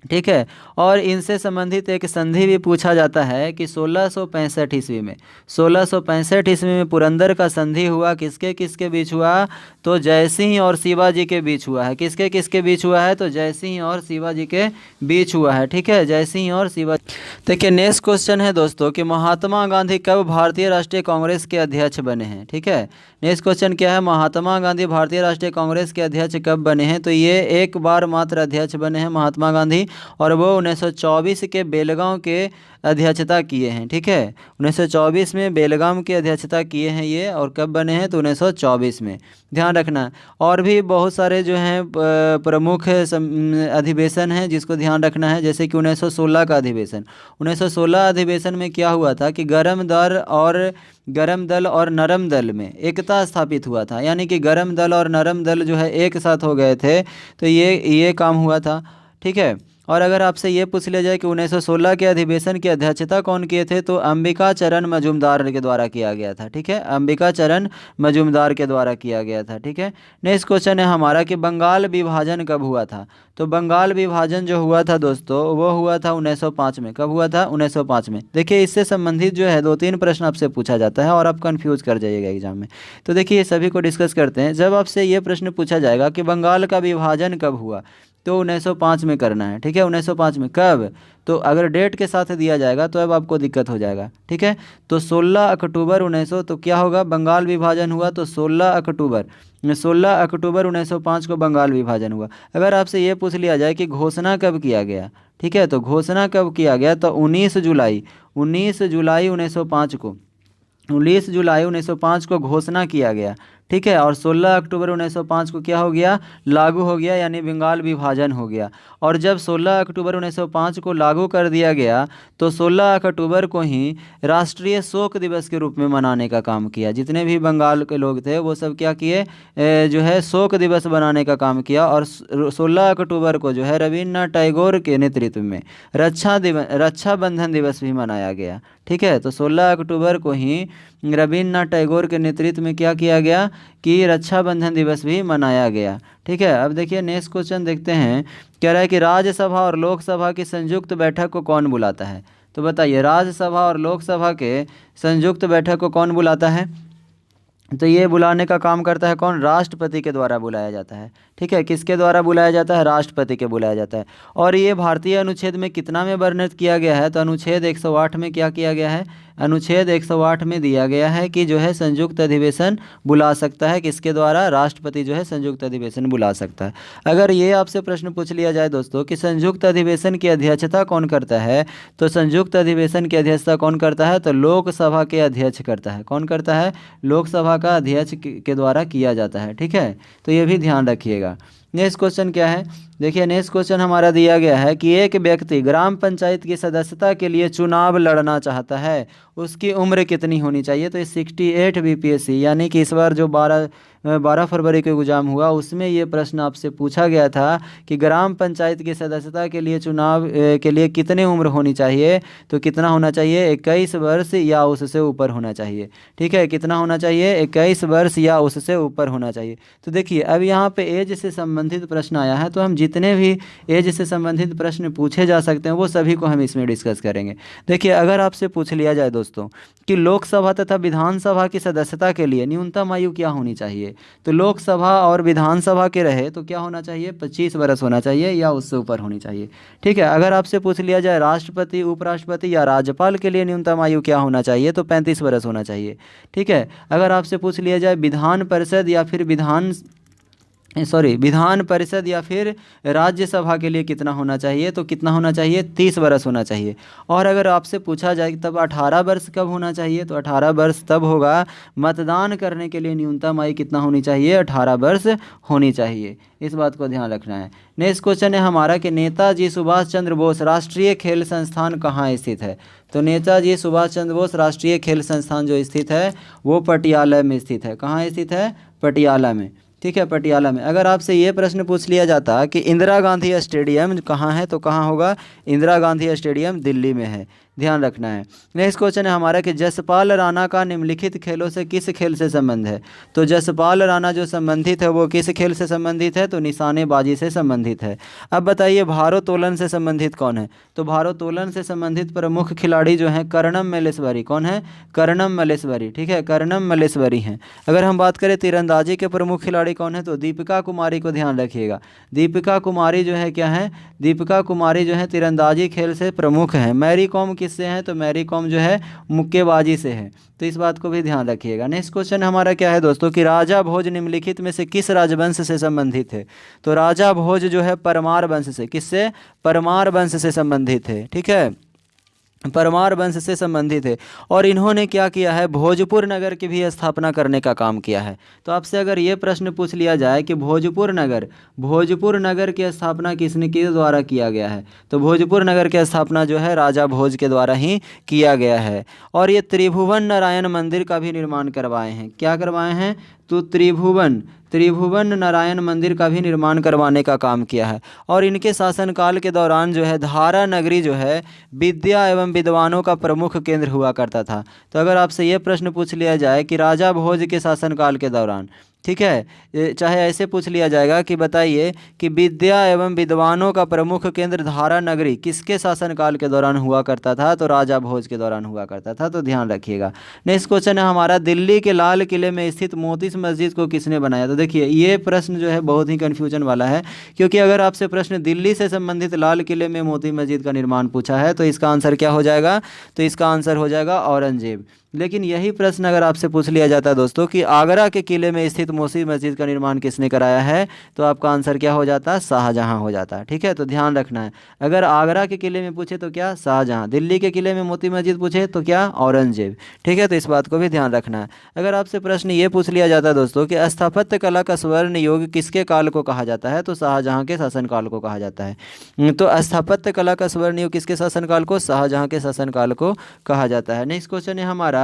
ठीक है, और इनसे संबंधित एक संधि भी पूछा जाता है कि 1665 ईस्वी में 1665 ईस्वी में पुरंदर का संधि हुआ, किसके किसके बीच हुआ, तो जयसिंह और शिवाजी के बीच हुआ है। किसके किसके बीच हुआ है, तो जयसिंह और शिवाजी के बीच हुआ है। ठीक है, जयसिंह और शिवाजी। देखिए नेक्स्ट क्वेश्चन है दोस्तों कि महात्मा गांधी कब भारतीय राष्ट्रीय कांग्रेस के अध्यक्ष बने हैं। ठीक है, नेक्स्ट क्वेश्चन क्या है, महात्मा गांधी भारतीय राष्ट्रीय कांग्रेस के अध्यक्ष कब बने हैं, तो ये एक बार मात्र अध्यक्ष बने हैं महात्मा गांधी, और वो 1924 के बेलगांव के अध्यक्षता किए हैं। ठीक है, 1924 में बेलगाम की अध्यक्षता किए हैं ये, और कब बने हैं तो 1924 में, ध्यान रखना। और भी बहुत सारे जो हैं प्रमुख अधिवेशन हैं जिसको ध्यान रखना है, जैसे कि 1916 का अधिवेशन। 1916 अधिवेशन में क्या हुआ था कि गरम दल और नरम दल में एकता स्थापित हुआ था, यानी कि गरम दल और नरम दल जो है एक साथ हो गए थे, तो ये काम हुआ था। ठीक है, और अगर आपसे ये पूछ लिया जाए कि 1916 के अधिवेशन की अध्यक्षता कौन किए थे, तो अंबिका चरण मजूमदार के द्वारा किया गया था। ठीक है, अंबिका चरण मजूमदार के द्वारा किया गया था। ठीक है, नेक्स्ट क्वेश्चन है हमारा कि बंगाल विभाजन कब हुआ था। तो बंगाल विभाजन जो हुआ था दोस्तों, वो हुआ था 1905 में। कब हुआ था? 1905 में। देखिए, इससे संबंधित जो है 2-3 प्रश्न आपसे पूछा जाता है और आप कंफ्यूज कर जाइएगा एग्जाम में। तो देखिए, ये सभी को डिस्कस करते हैं। जब आपसे ये प्रश्न पूछा जाएगा कि बंगाल का विभाजन कब हुआ, तो 1905 में करना है। ठीक है, 1905 में। कब? तो अगर डेट के साथ दिया जाएगा तो अब आपको दिक्कत हो जाएगा। ठीक है, तो 16 अक्टूबर 1900, तो क्या होगा? बंगाल विभाजन हुआ तो 16 अक्टूबर 1905 को बंगाल विभाजन हुआ। अगर आपसे ये पूछ लिया जाए कि घोषणा कब किया गया, ठीक है, तो घोषणा कब किया गया, तो 19 जुलाई 1905 को 19 जुलाई 1905 को घोषणा किया गया। ठीक है, और 16 अक्टूबर 1905 को क्या हो गया? लागू हो गया, यानी बंगाल विभाजन हो गया। और जब 16 अक्टूबर 1905 को लागू कर दिया गया तो 16 अक्टूबर को ही राष्ट्रीय शोक दिवस के रूप में मनाने का काम किया। जितने भी बंगाल के लोग थे वो सब क्या किए, जो है शोक दिवस बनाने का काम किया। और 16 अक्टूबर को जो है रविन्द्रनाथ टैगोर के नेतृत्व में रक्षाबंधन दिवस भी मनाया गया। ठीक है, तो 16 अक्टूबर को ही रविन्द्रनाथ टैगोर के नेतृत्व में क्या किया गया कि रक्षाबंधन दिवस भी मनाया गया। ठीक है, अब देखिए नेक्स्ट क्वेश्चन देखते हैं। कह रहा है कि राज्यसभा और लोकसभा की संयुक्त बैठक को कौन बुलाता है। तो बताइए, राज्यसभा और लोकसभा के संयुक्त बैठक को कौन बुलाता है? तो ये बुलाने का काम करता है कौन? राष्ट्रपति के द्वारा बुलाया जाता है। ठीक है, किसके द्वारा बुलाया जाता है? राष्ट्रपति के बुलाया जाता है। और ये भारतीय अनुच्छेद में कितना में वर्णित किया गया है? तो अनुच्छेद 108 में क्या किया गया है? अनुच्छेद 108 में दिया गया है कि जो है संयुक्त अधिवेशन बुला सकता है, किसके द्वारा? राष्ट्रपति जो है संयुक्त अधिवेशन बुला सकता है। अगर ये आपसे प्रश्न पूछ लिया जाए दोस्तों कि संयुक्त अधिवेशन की अध्यक्षता कौन करता है, तो संयुक्त अधिवेशन की अध्यक्षता कौन करता है? तो लोकसभा के अध्यक्ष करता है। कौन करता है? लोकसभा का अध्यक्ष के द्वारा किया जाता है। ठीक है, तो ये भी ध्यान रखिएगा। नेक्स्ट क्वेश्चन क्या है? देखिए, नेक्स्ट क्वेश्चन हमारा दिया गया है कि एक व्यक्ति ग्राम पंचायत की सदस्यता के लिए चुनाव लड़ना चाहता है, उसकी उम्र कितनी होनी चाहिए? तो 68 बीपीएससी, यानी कि इस बार जो 12 फरवरी को एग्जाम हुआ उसमें ये प्रश्न आपसे पूछा गया था कि ग्राम पंचायत की सदस्यता के लिए चुनाव के लिए कितनी उम्र होनी चाहिए? तो कितना होना चाहिए? 21 वर्ष या उससे ऊपर होना चाहिए। ठीक है, कितना होना चाहिए? 21 वर्ष या उससे ऊपर होना चाहिए। तो देखिए, अब यहाँ पे एज से संबंधित प्रश्न आया है, तो हम जितने भी एज से संबंधित प्रश्न पूछे जा सकते हैं वो सभी को हम इसमें डिस्कस करेंगे। देखिए, अगर आपसे पूछ लिया जाए दोस्तों कि लोकसभा तथा विधानसभा की सदस्यता के लिए न्यूनतम आयु क्या होनी चाहिए, तो लोकसभा और विधानसभा के रहे तो क्या होना चाहिए? 25 वर्ष होना चाहिए या उससे ऊपर होनी चाहिए। ठीक है, अगर आपसे पूछ लिया जाए राष्ट्रपति, उपराष्ट्रपति या राज्यपाल के लिए न्यूनतम आयु क्या होना चाहिए, तो 35 वर्ष होना चाहिए। ठीक है, अगर आपसे पूछ लिया जाए विधान परिषद या फिर विधान परिषद या फिर राज्यसभा के लिए कितना होना चाहिए, तो कितना होना चाहिए? 30 वर्ष होना चाहिए। और अगर आपसे पूछा जाए तब 18 वर्ष कब होना चाहिए, तो 18 वर्ष तब होगा मतदान करने के लिए न्यूनतम आयु कितना होनी चाहिए? 18 वर्ष होनी चाहिए। इस बात को ध्यान रखना है। नेक्स्ट क्वेश्चन है हमारा कि नेताजी सुभाष चंद्र बोस राष्ट्रीय खेल संस्थान कहाँ स्थित है। तो नेताजी सुभाष चंद्र बोस राष्ट्रीय खेल संस्थान जो स्थित है वो पटियाला में स्थित है। कहाँ स्थित है? पटियाला में। ठीक है, पटियाला में। अगर आपसे ये प्रश्न पूछ लिया जाता कि इंदिरा गांधी स्टेडियम कहाँ है, तो कहाँ होगा? इंदिरा गांधी स्टेडियम दिल्ली में है, ध्यान रखना है। नेक्स्ट क्वेश्चन है हमारा कि जसपाल राणा का निम्नलिखित खेलों से किस खेल से संबंध है। तो जसपाल राणा जो संबंधित है वो किस खेल से संबंधित है? तो निशानेबाजी से संबंधित है। अब बताइए, भारोत्तोलन से संबंधित कौन है? तो भारोत्तोलन से संबंधित प्रमुख खिलाड़ी जो हैं कर्णम मल्लेश्वरी। कौन है? कर्णम मल्लेश्वरी। ठीक है, कर्णम मल्लेश्वरी हैं। अगर हम बात करें तीरंदाजी के प्रमुख खिलाड़ी कौन है, तो दीपिका कुमारी को ध्यान रखिएगा। दीपिका कुमारी जो है क्या है? दीपिका कुमारी जो है तीरंदाजी खेल से प्रमुख हैं। मैरी कॉम किस किससे हैं, तो मैरी कॉम जो है मुक्केबाजी से है। तो इस बात को भी ध्यान रखिएगा। नेक्स्ट क्वेश्चन हमारा क्या है दोस्तों कि राजा भोज निम्नलिखित में से किस राजवंश से संबंधित है। तो राजा भोज जो है परमार वंश से, किससे, परमार वंश से संबंधित है। ठीक है, परमार वंश से संबंधित है। और इन्होंने क्या किया है, भोजपुर नगर की भी स्थापना करने का काम किया है। तो आपसे अगर ये प्रश्न पूछ लिया जाए कि भोजपुर नगर की स्थापना किसने के द्वारा किया गया है, तो भोजपुर नगर की स्थापना जो है राजा भोज के द्वारा ही किया गया है। और ये त्रिभुवन नारायण मंदिर का भी निर्माण करवाए हैं। क्या करवाए हैं, तो त्रिभुवन नारायण मंदिर का भी निर्माण करवाने का काम किया है। और इनके शासनकाल के दौरान जो है धारा नगरी जो है विद्या एवं विद्वानों का प्रमुख केंद्र हुआ करता था। तो अगर आपसे ये प्रश्न पूछ लिया जाए कि राजा भोज के शासनकाल के दौरान, ठीक है, चाहे ऐसे पूछ लिया जाएगा कि बताइए कि विद्या एवं विद्वानों का प्रमुख केंद्र धारा नगरी किसके शासनकाल के दौरान हुआ करता था, तो राजा भोज के दौरान हुआ करता था। तो ध्यान रखिएगा। नेक्स्ट क्वेश्चन है हमारा, दिल्ली के लाल किले में स्थित मोती मस्जिद को किसने बनाया। तो देखिए ये प्रश्न जो है बहुत ही कन्फ्यूजन वाला है, क्योंकि अगर आपसे प्रश्न दिल्ली से संबंधित लाल किले में मोती मस्जिद का निर्माण पूछा है तो इसका आंसर क्या हो जाएगा, तो इसका आंसर हो जाएगा औरंगजेब। लेकिन यही प्रश्न अगर आपसे पूछ लिया जाता है दोस्तों कि आगरा के किले में स्थित मोती मस्जिद का निर्माण किसने कराया है, तो आपका आंसर क्या हो जाता है, शाहजहां हो जाता है। ठीक है, तो ध्यान रखना है, अगर आगरा के किले में पूछे तो क्या, शाहजहां, दिल्ली के किले में मोती मस्जिद पूछे तो क्या, औरंगजेब। ठीक है, तो इस बात को भी ध्यान रखना है। अगर आपसे प्रश्न ये पूछ लिया जाता है दोस्तों कि स्थापत्य कला का स्वर्ण युग किसके काल को कहा जाता है, तो शाहजहां के शासनकाल को कहा जाता है। तो स्थापत्य कला का स्वर्ण युग किसके शासनकाल को, शाहजहां के शासनकाल को कहा जाता है। नेक्स्ट क्वेश्चन है हमारा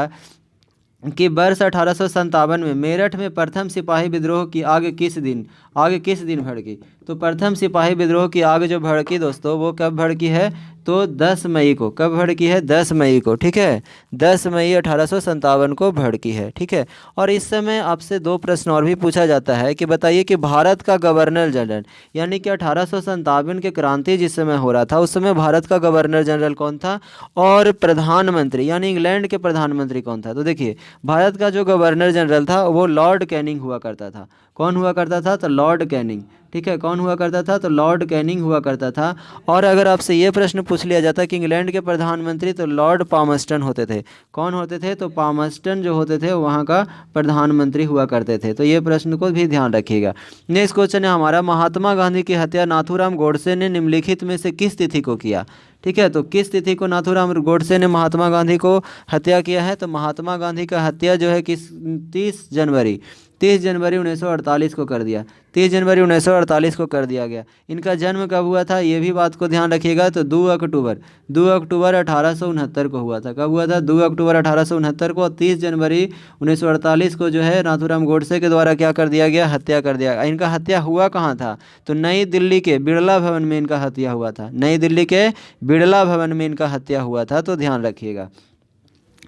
कि वर्ष 1857 में मेरठ में प्रथम सिपाही विद्रोह की आग किस दिन भड़की। तो प्रथम सिपाही विद्रोह की आग जो भड़की दोस्तों वो कब भड़की है, तो 10 मई को। कब भड़की है, 10 मई को। ठीक है, 10 मई 1857 को भड़की है। ठीक है, और इस समय आपसे 2 प्रश्न और भी पूछा जाता है कि बताइए कि भारत का गवर्नर जनरल, यानी कि 1857 के क्रांति जिस समय हो रहा था उस समय भारत का गवर्नर जनरल कौन था, और प्रधानमंत्री यानी इंग्लैंड के प्रधानमंत्री कौन था। तो देखिए भारत का जो गवर्नर जनरल था वो लॉर्ड कैनिंग हुआ करता था। कौन हुआ करता था, तो लॉर्ड कैनिंग। ठीक है, कौन हुआ करता था, तो लॉर्ड कैनिंग हुआ करता था। और अगर आपसे ये प्रश्न पूछ लिया जाता कि इंग्लैंड के प्रधानमंत्री, तो लॉर्ड पामस्टन होते थे। कौन होते थे, तो पामस्टन जो होते थे वहाँ का प्रधानमंत्री हुआ करते थे। तो ये प्रश्न को भी ध्यान रखिएगा। नेक्स्ट क्वेश्चन है हमारा, महात्मा गांधी की हत्या नाथूराम गोडसे ने निम्नलिखित में से किस तिथि को किया। ठीक है, तो किस तिथि को नाथूराम गोडसे ने महात्मा गांधी को हत्या किया है, तो महात्मा गांधी का हत्या जो है किस 30 जनवरी 1948 को कर दिया। 30 जनवरी 1948 को कर दिया गया। इनका जन्म कब हुआ था, ये भी बात को ध्यान रखिएगा, तो 2 अक्टूबर 1869 को हुआ था। कब हुआ था, 2 अक्टूबर 1869 को। 30 जनवरी 1948 को जो है नाथूराम गोडसे के द्वारा क्या कर दिया गया, हत्या कर दिया। इनका हत्या हुआ कहाँ था, तो नई दिल्ली के बिड़ला भवन में इनका हत्या हुआ था। नई दिल्ली के बिड़ला भवन में इनका हत्या हुआ था। तो ध्यान रखिएगा।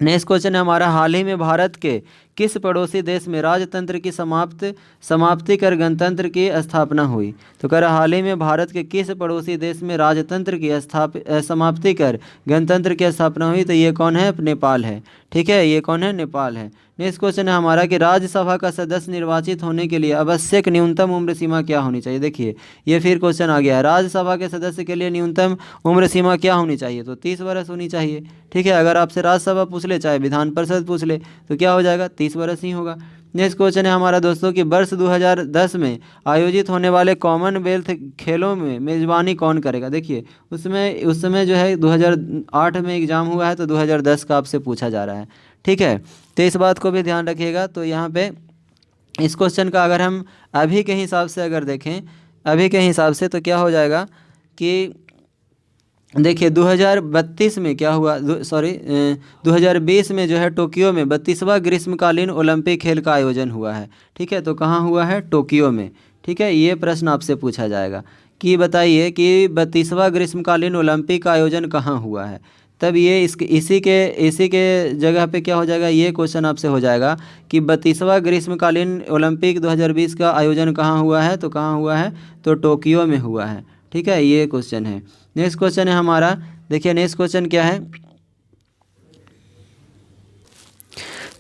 नेक्स्ट क्वेश्चन है हमारा, हाल ही में भारत के किस पड़ोसी देश में राजतंत्र की समाप्ति कर गणतंत्र की स्थापना हुई। तो कह रहा हाल ही में भारत के किस पड़ोसी देश में राजतंत्र की समाप्ति कर गणतंत्र की स्थापना हुई, तो ये कौन है, नेपाल है। ठीक है, ये कौन है, नेपाल है। नेक्स्ट क्वेश्चन है हमारा कि राज्यसभा का सदस्य निर्वाचित होने के लिए आवश्यक न्यूनतम उम्र सीमा क्या होनी चाहिए। देखिए ये फिर क्वेश्चन आ गया है, राज्यसभा के सदस्य के लिए न्यूनतम उम्र सीमा क्या होनी चाहिए, तो 30 वर्ष होनी चाहिए। ठीक है, अगर आपसे राज्यसभा पूछ ले चाहे विधान परिषद पूछ ले तो क्या हो जाएगा, 30 वर्ष ही होगा। नेक्स्ट क्वेश्चन है हमारा दोस्तों कि वर्ष 2010 में आयोजित होने वाले कॉमनवेल्थ खेलों में मेज़बानी कौन करेगा। देखिए उस समय जो है 2008 में एग्ज़ाम हुआ है, तो 2010 का आपसे पूछा जा रहा है। ठीक है, तो इस बात को भी ध्यान रखिएगा। तो यहाँ पे इस क्वेश्चन का अगर हम अभी के हिसाब से अगर देखें, अभी के हिसाब से तो क्या हो जाएगा कि देखिए 2032 में क्या हुआ, 2020 में जो है टोक्यो में 32वां ग्रीष्मकालीन ओलंपिक खेल का आयोजन हुआ है। ठीक है, तो कहाँ हुआ है, टोक्यो में। ठीक है, ये प्रश्न आपसे पूछा जाएगा कि बताइए कि 32वां ग्रीष्मकालीन ओलंपिक का आयोजन कहाँ हुआ है। तब ये इसी के जगह पे क्या हो जाएगा, ये क्वेश्चन आपसे हो जाएगा कि 32वां ग्रीष्मकालीन ओलंपिक 2020 का आयोजन कहाँ हुआ है, तो कहाँ हुआ है, तो टोक्यो में हुआ है। ठीक है, ये क्वेश्चन है। नेक्स्ट क्वेश्चन है हमारा, देखिए नेक्स्ट क्वेश्चन क्या है,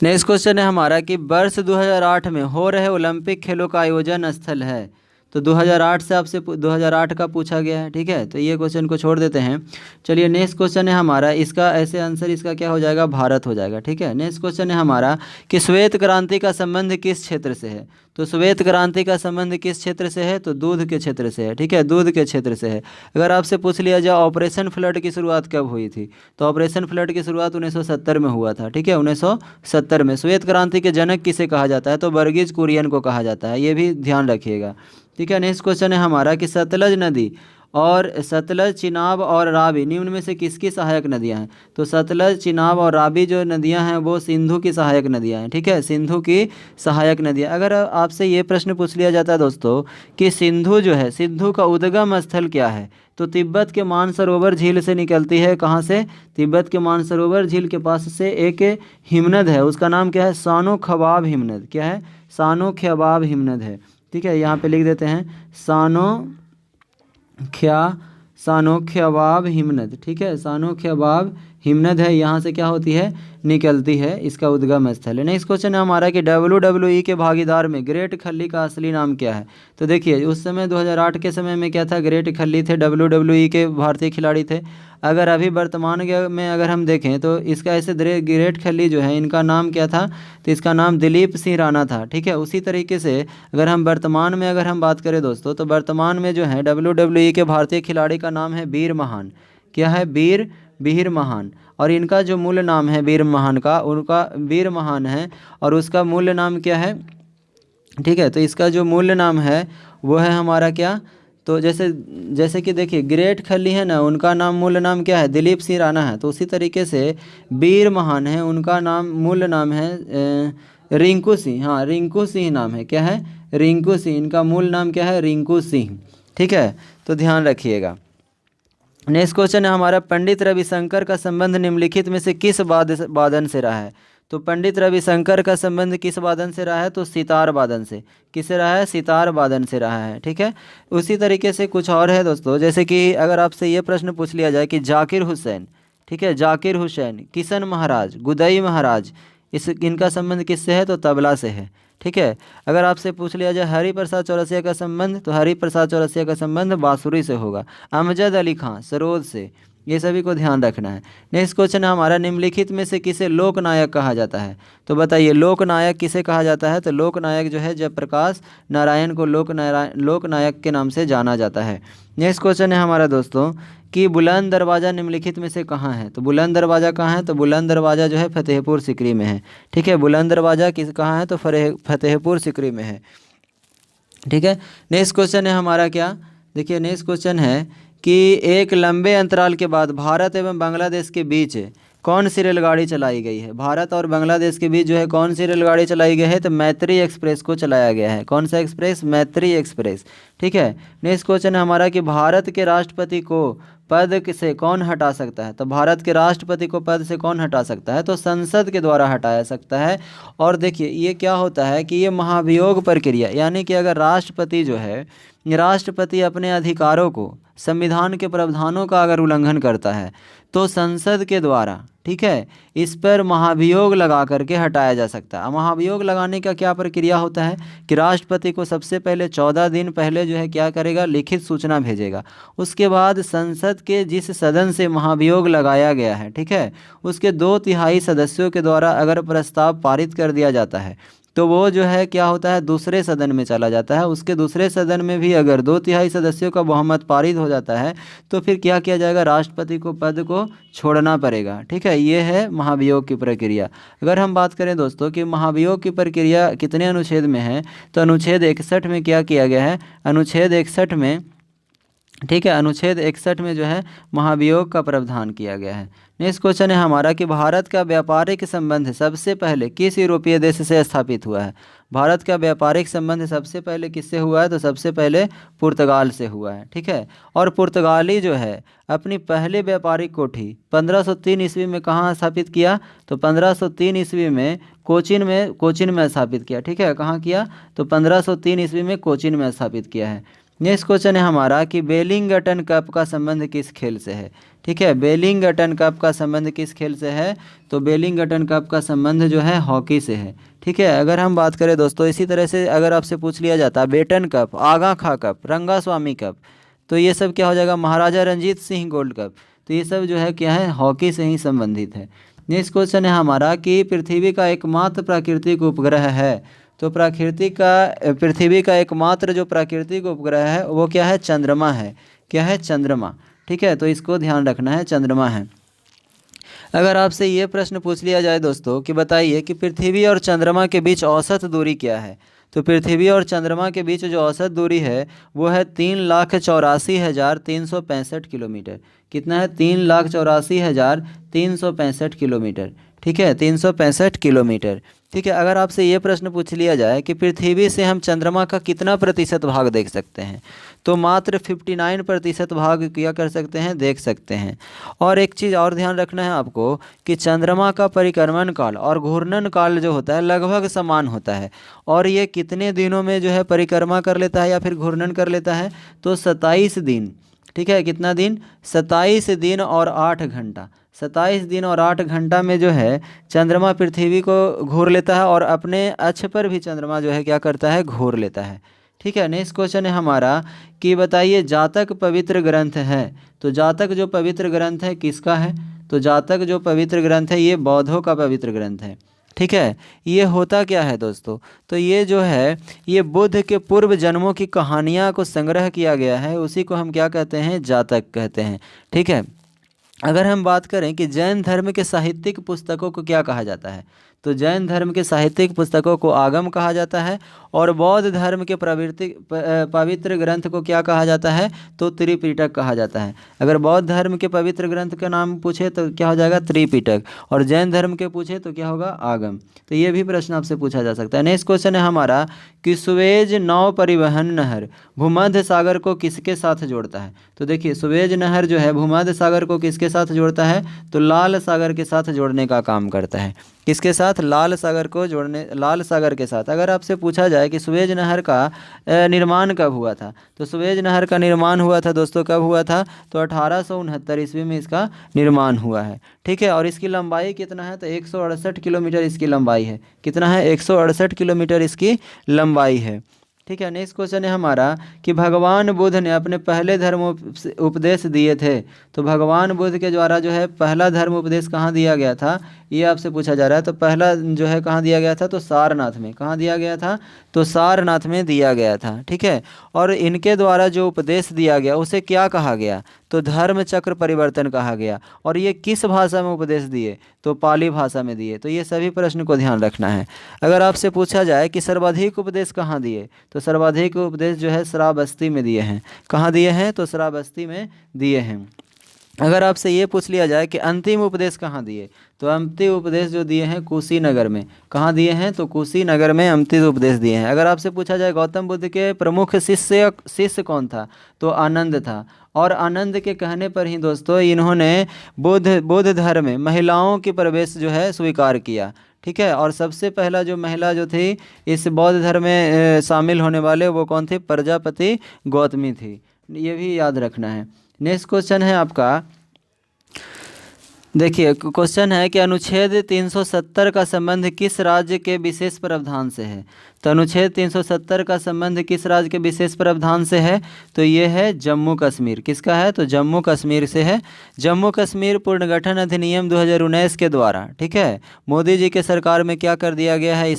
नेक्स्ट क्वेश्चन है हमारा कि वर्ष 2008 में हो रहे ओलंपिक खेलों का आयोजन स्थल है। तो 2008 से आपसे 2008 का पूछा गया है, ठीक है। तो ये क्वेश्चन को छोड़ देते हैं। चलिए नेक्स्ट क्वेश्चन है हमारा, इसका ऐसे आंसर इसका क्या हो जाएगा, भारत हो जाएगा, ठीक है। नेक्स्ट क्वेश्चन है हमारा कि श्वेत क्रांति का संबंध किस क्षेत्र से है। तो श्वेत क्रांति का संबंध किस क्षेत्र से है, तो दूध के क्षेत्र से है, ठीक है, दूध के क्षेत्र से है। अगर आपसे पूछ लिया जाए ऑपरेशन फ्लड की शुरुआत कब हुई थी, तो ऑपरेशन फ्लड की शुरुआत 1970 में हुआ था, ठीक है, 1970 में। श्वेत क्रांति के जनक किसे कहा जाता है, तो वर्गीज कुरियन को कहा जाता है, ये भी ध्यान रखिएगा, ठीक है। नेक्स्ट क्वेश्चन है हमारा कि सतलज नदी और सतलज, चिनाब और रावी निम्न में से किसकी सहायक नदियां हैं। तो सतलज, चिनाब और रावी जो नदियां हैं वो सिंधु की सहायक नदियां हैं, ठीक है, सिंधु की सहायक नदियां। अगर आपसे ये प्रश्न पूछ लिया जाता है दोस्तों कि सिंधु जो है, सिंधु का उद्गम स्थल क्या है, तो तिब्बत के मानसरोवर झील से निकलती है। कहाँ से, तिब्बत के मानसरोवर झील के पास से एक हिमनद है, उसका नाम क्या है, सानो खवाब हिमनद। क्या है, सानो ख्याबाब हिमनद है, ठीक है। यहाँ पे लिख देते हैं सानोख्यावाब हिमनद, ठीक है, सानोख्यावाब हिमनद है, यहाँ से क्या होती है, निकलती है, इसका उद्गम स्थल है। नेक्स्ट क्वेश्चन है हमारा कि WWE के भागीदार में ग्रेट खली का असली नाम क्या है। तो देखिए उस समय 2008 के समय में क्या था, ग्रेट खली थे, WWE के भारतीय खिलाड़ी थे। अगर अभी वर्तमान में अगर हम देखें तो इसका ऐसे ग्रेट खली जो है इनका नाम क्या था, तो इसका नाम दिलीप सिंह राणा था, ठीक है। उसी तरीके से अगर हम वर्तमान में अगर हम बात करें दोस्तों, तो वर्तमान में जो है WWE के भारतीय खिलाड़ी का नाम है वीर महान। क्या है, वीर महान। और इनका जो मूल नाम है वीर महान का, उनका वीर महान है और उसका मूल नाम क्या है, ठीक है। तो इसका जो मूल नाम है वो है हमारा क्या, तो जैसे कि देखिए ग्रेट खली है ना, उनका नाम मूल नाम क्या है, दिलीप सिंह राणा है। तो उसी तरीके से वीर महान है, उनका नाम मूल नाम है रिंकू सिंह। हाँ, रिंकू सिंह नाम है, क्या है, रिंकू सिंह। इनका मूल नाम क्या है, रिंकू सिंह, ठीक है। तो ध्यान रखिएगा। नेक्स्ट क्वेश्चन है हमारा, पंडित रविशंकर का संबंध निम्नलिखित में से किस वादन से रहा है। तो पंडित रविशंकर का संबंध किस वादन से रहा है, तो सितार वादन से। किससे रहा है, सितार वादन से रहा है, ठीक है। उसी तरीके से कुछ और है दोस्तों, जैसे कि अगर आपसे ये प्रश्न पूछ लिया जाए कि जाकिर हुसैन, ठीक है, जाकिर हुसैन, किशन महाराज, गुदई महाराज, इनका संबंध किससे है, तो तबला से है, ठीक है। अगर आपसे पूछ लिया जाए हरिप्रसाद चौरसिया का संबंध, तो हरिप्रसाद चौरसिया का संबंध बांसुरी से होगा। अमजद अली खां सरोद से, ये सभी को ध्यान रखना है। नेक्स्ट क्वेश्चन है हमारा, निम्नलिखित में से किसे लोकनायक कहा जाता है। तो बताइए लोकनायक किसे कहा जाता है, तो लोकनायक जो है जयप्रकाश नारायण को लोकनायक के नाम से जाना जाता है। नेक्स्ट क्वेश्चन है हमारा दोस्तों कि बुलंद दरवाज़ा निम्नलिखित में से कहाँ है। तो बुलंद दरवाज़ा कहाँ है, तो बुलंद दरवाज़ा जो है फतेहपुर सीकरी में है, ठीक है। बुलंद दरवाज़ा कहाँ है, तो फतेहपुर सीकरी में है, ठीक है। नेक्स्ट क्वेश्चन है हमारा क्या, देखिए नेक्स्ट क्वेश्चन है कि एक लंबे अंतराल के बाद भारत एवं बांग्लादेश के बीच कौन सी रेलगाड़ी चलाई गई है। भारत और बांग्लादेश के बीच जो है कौन सी रेलगाड़ी चलाई गई है, तो मैत्री एक्सप्रेस को चलाया गया है। कौन सा एक्सप्रेस, मैत्री एक्सप्रेस, ठीक है। नेक्स्ट क्वेश्चन है हमारा कि भारत के राष्ट्रपति को पद से कौन हटा सकता है। तो भारत के राष्ट्रपति को पद से कौन हटा सकता है, तो संसद के द्वारा हटाया सकता है। और देखिए ये क्या होता है कि ये महाभियोग प्रक्रिया, यानी कि अगर राष्ट्रपति जो है, राष्ट्रपति अपने अधिकारों को, संविधान के प्रावधानों का अगर उल्लंघन करता है तो संसद के द्वारा, ठीक है, इस पर महाभियोग लगा करके हटाया जा सकता है। महाभियोग लगाने का क्या प्रक्रिया होता है कि राष्ट्रपति को सबसे पहले 14 दिन पहले जो है क्या करेगा, लिखित सूचना भेजेगा। उसके बाद संसद के जिस सदन से महाभियोग लगाया गया है, ठीक है, उसके 2/3 सदस्यों के द्वारा अगर प्रस्ताव पारित कर दिया जाता है तो वो जो है क्या होता है, दूसरे सदन में चला जाता है। उसके दूसरे सदन में भी अगर 2/3 सदस्यों का बहुमत पारित हो जाता है तो फिर क्या किया जाएगा, राष्ट्रपति को पद को छोड़ना पड़ेगा, ठीक है। ये है महाभियोग की प्रक्रिया। अगर हम बात करें दोस्तों कि महाभियोग की प्रक्रिया कितने अनुच्छेद में है, तो अनुच्छेद 61 में क्या किया गया है, अनुच्छेद 61 में, ठीक है, अनुच्छेद 61 में जो है महाभियोग का प्रावधान किया गया है। नेक्स्ट क्वेश्चन है हमारा कि भारत का व्यापारिक संबंध सबसे पहले किस यूरोपीय देश से स्थापित हुआ है। भारत का व्यापारिक संबंध सबसे पहले किससे हुआ है, तो सबसे पहले पुर्तगाल से हुआ है, ठीक है। और पुर्तगाली जो है अपनी पहले व्यापारिक कोठी 1503 ईस्वी में कहाँ स्थापित किया, तो 1503 ईस्वी में कोचिन में स्थापित किया, ठीक है। कहाँ किया, तो 1503 ईस्वी में कोचिन में स्थापित किया है। नेक्स्ट क्वेश्चन है हमारा कि बेलिंगटन कप का संबंध किस खेल से है। ठीक है, बेलिंगटन कप का संबंध किस खेल से है, तो बेलिंगटन कप का संबंध जो है हॉकी से है। ठीक है, अगर हम बात करें दोस्तों, इसी तरह से अगर आपसे पूछ लिया जाता बेटन कप, आगा खां कप, रंगास्वामी कप, तो ये सब क्या हो जाएगा, महाराजा रंजीत सिंह गोल्ड कप, तो ये सब जो है क्या है, हॉकी से ही संबंधित है। नेक्स्ट क्वेश्चन है हमारा कि पृथ्वी का एकमात्र प्राकृतिक उपग्रह है, तो पृथ्वी का एकमात्र जो प्राकृतिक उपग्रह है वो क्या है, चंद्रमा है। क्या है, चंद्रमा। ठीक है, तो इसको ध्यान रखना है, चंद्रमा है। अगर आपसे ये प्रश्न पूछ लिया जाए दोस्तों कि बताइए कि पृथ्वी और चंद्रमा के बीच औसत दूरी क्या है, तो पृथ्वी और चंद्रमा के बीच जो औसत दूरी है वो है 3,84,365 किलोमीटर। कितना है, 3,84,365 किलोमीटर। ठीक है, 365 किलोमीटर। ठीक है, अगर आपसे ये प्रश्न पूछ लिया जाए कि पृथ्वी से हम चंद्रमा का कितना प्रतिशत भाग देख सकते हैं, तो मात्र 59% भाग क्या कर सकते हैं, देख सकते हैं। और एक चीज़ और ध्यान रखना है आपको कि चंद्रमा का परिक्रमण काल और घूर्णन काल जो होता है लगभग समान होता है, और ये कितने दिनों में जो है परिक्रमा कर लेता है या फिर घूर्णन कर लेता है, तो 27 दिन। ठीक है, कितना दिन, 27 दिन और 8 घंटा। 27 दिन और 8 घंटा में जो है चंद्रमा पृथ्वी को घूर लेता है, और अपने अक्ष पर भी चंद्रमा जो है क्या करता है, घूर लेता है। ठीक है, नेक्स्ट क्वेश्चन है हमारा कि बताइए जातक पवित्र ग्रंथ है, तो जातक जो पवित्र ग्रंथ है किसका है, तो जातक जो पवित्र ग्रंथ है ये बौद्धों का पवित्र ग्रंथ है। ठीक है, ये होता क्या है दोस्तों, तो ये जो है ये बुद्ध के पूर्व जन्मों की कहानियाँ को संग्रह किया गया है, उसी को हम क्या कहते हैं, जातक कहते हैं। ठीक है, अगर हम बात करें कि जैन धर्म के साहित्यिक पुस्तकों को क्या कहा जाता है, तो जैन धर्म के साहित्यिक पुस्तकों को आगम कहा जाता है, और बौद्ध धर्म के पवित्र ग्रंथ को क्या कहा जाता है, तो त्रिपिटक कहा जाता है। अगर बौद्ध धर्म के पवित्र ग्रंथ का नाम पूछे तो क्या हो जाएगा, त्रिपिटक, और जैन धर्म के पूछे तो क्या होगा, आगम। तो ये भी प्रश्न आपसे पूछा जा सकता है। नेक्स्ट क्वेश्चन है हमारा कि सुएज नौ परिवहन नहर भूमध्य सागर को किसके साथ जोड़ता है, तो देखिए सुएज नहर जो है भूमध्य सागर को किसके साथ जोड़ता है, तो लाल सागर के साथ जोड़ने का काम करता है। किसके साथ, लाल सागर को जोड़ने, लाल सागर के साथ। अगर आपसे पूछा जाए कि सुएज नहर का निर्माण कब हुआ था, तो सुएज नहर का निर्माण हुआ था दोस्तों, कब हुआ था, तो 1869 ईस्वी में इसका निर्माण हुआ है। ठीक है, और इसकी लंबाई कितना है, तो 168 किलोमीटर इसकी लंबाई है। कितना है, 168 किलोमीटर इसकी लंबाई है। ठीक है, नेक्स्ट क्वेश्चन है हमारा कि भगवान बुद्ध ने अपने पहले धर्म उपदेश दिए थे, तो भगवान बुद्ध के द्वारा जो है पहला धर्म उपदेश कहाँ दिया गया था, ये आपसे पूछा जा रहा है। तो पहला जो है कहाँ दिया गया था, तो सारनाथ में। कहाँ दिया गया था, तो सारनाथ में दिया गया था। ठीक है, और इनके द्वारा जो उपदेश दिया गया उसे क्या कहा गया, तो धर्म चक्र परिवर्तन कहा गया। और ये किस भाषा में उपदेश दिए, तो पाली भाषा में दिए। तो ये सभी प्रश्न को ध्यान रखना है। अगर आपसे पूछा जाए कि सर्वाधिक उपदेश कहाँ दिए, तो सर्वाधिक उपदेश जो है श्रावस्ती में दिए हैं। कहाँ दिए हैं, तो श्रावस्ती में दिए हैं। अगर आपसे ये पूछ लिया जाए कि अंतिम उपदेश कहाँ दिए, तो अंतिम उपदेश जो दिए हैं कुशीनगर में। कहाँ दिए हैं, तो कुशीनगर में अंतिम उपदेश दिए हैं। अगर आपसे पूछा जाए गौतम बुद्ध के प्रमुख शिष्य कौन था, तो आनंद था। और आनंद के कहने पर ही दोस्तों इन्होंने बौद्ध धर्म में महिलाओं की प्रवेश जो है स्वीकार किया। ठीक है, और सबसे पहला जो महिला जो थी इस बौद्ध धर्म में शामिल होने वाले वो कौन थे, प्रजापति गौतमी थी। ये भी याद रखना है। नेक्स्ट क्वेश्चन है आपका, देखिए क्वेश्चन है कि अनुच्छेद 370 का संबंध किस राज्य के विशेष प्रावधान से है, तो अनुच्छेद 370 का संबंध किस राज्य के विशेष प्रावधान से है, तो ये है जम्मू कश्मीर। किसका है, तो जम्मू कश्मीर से है। जम्मू कश्मीर पुनर्गठन अधिनियम 2019 के द्वारा, ठीक है, मोदी जी के सरकार में क्या कर दिया गया है,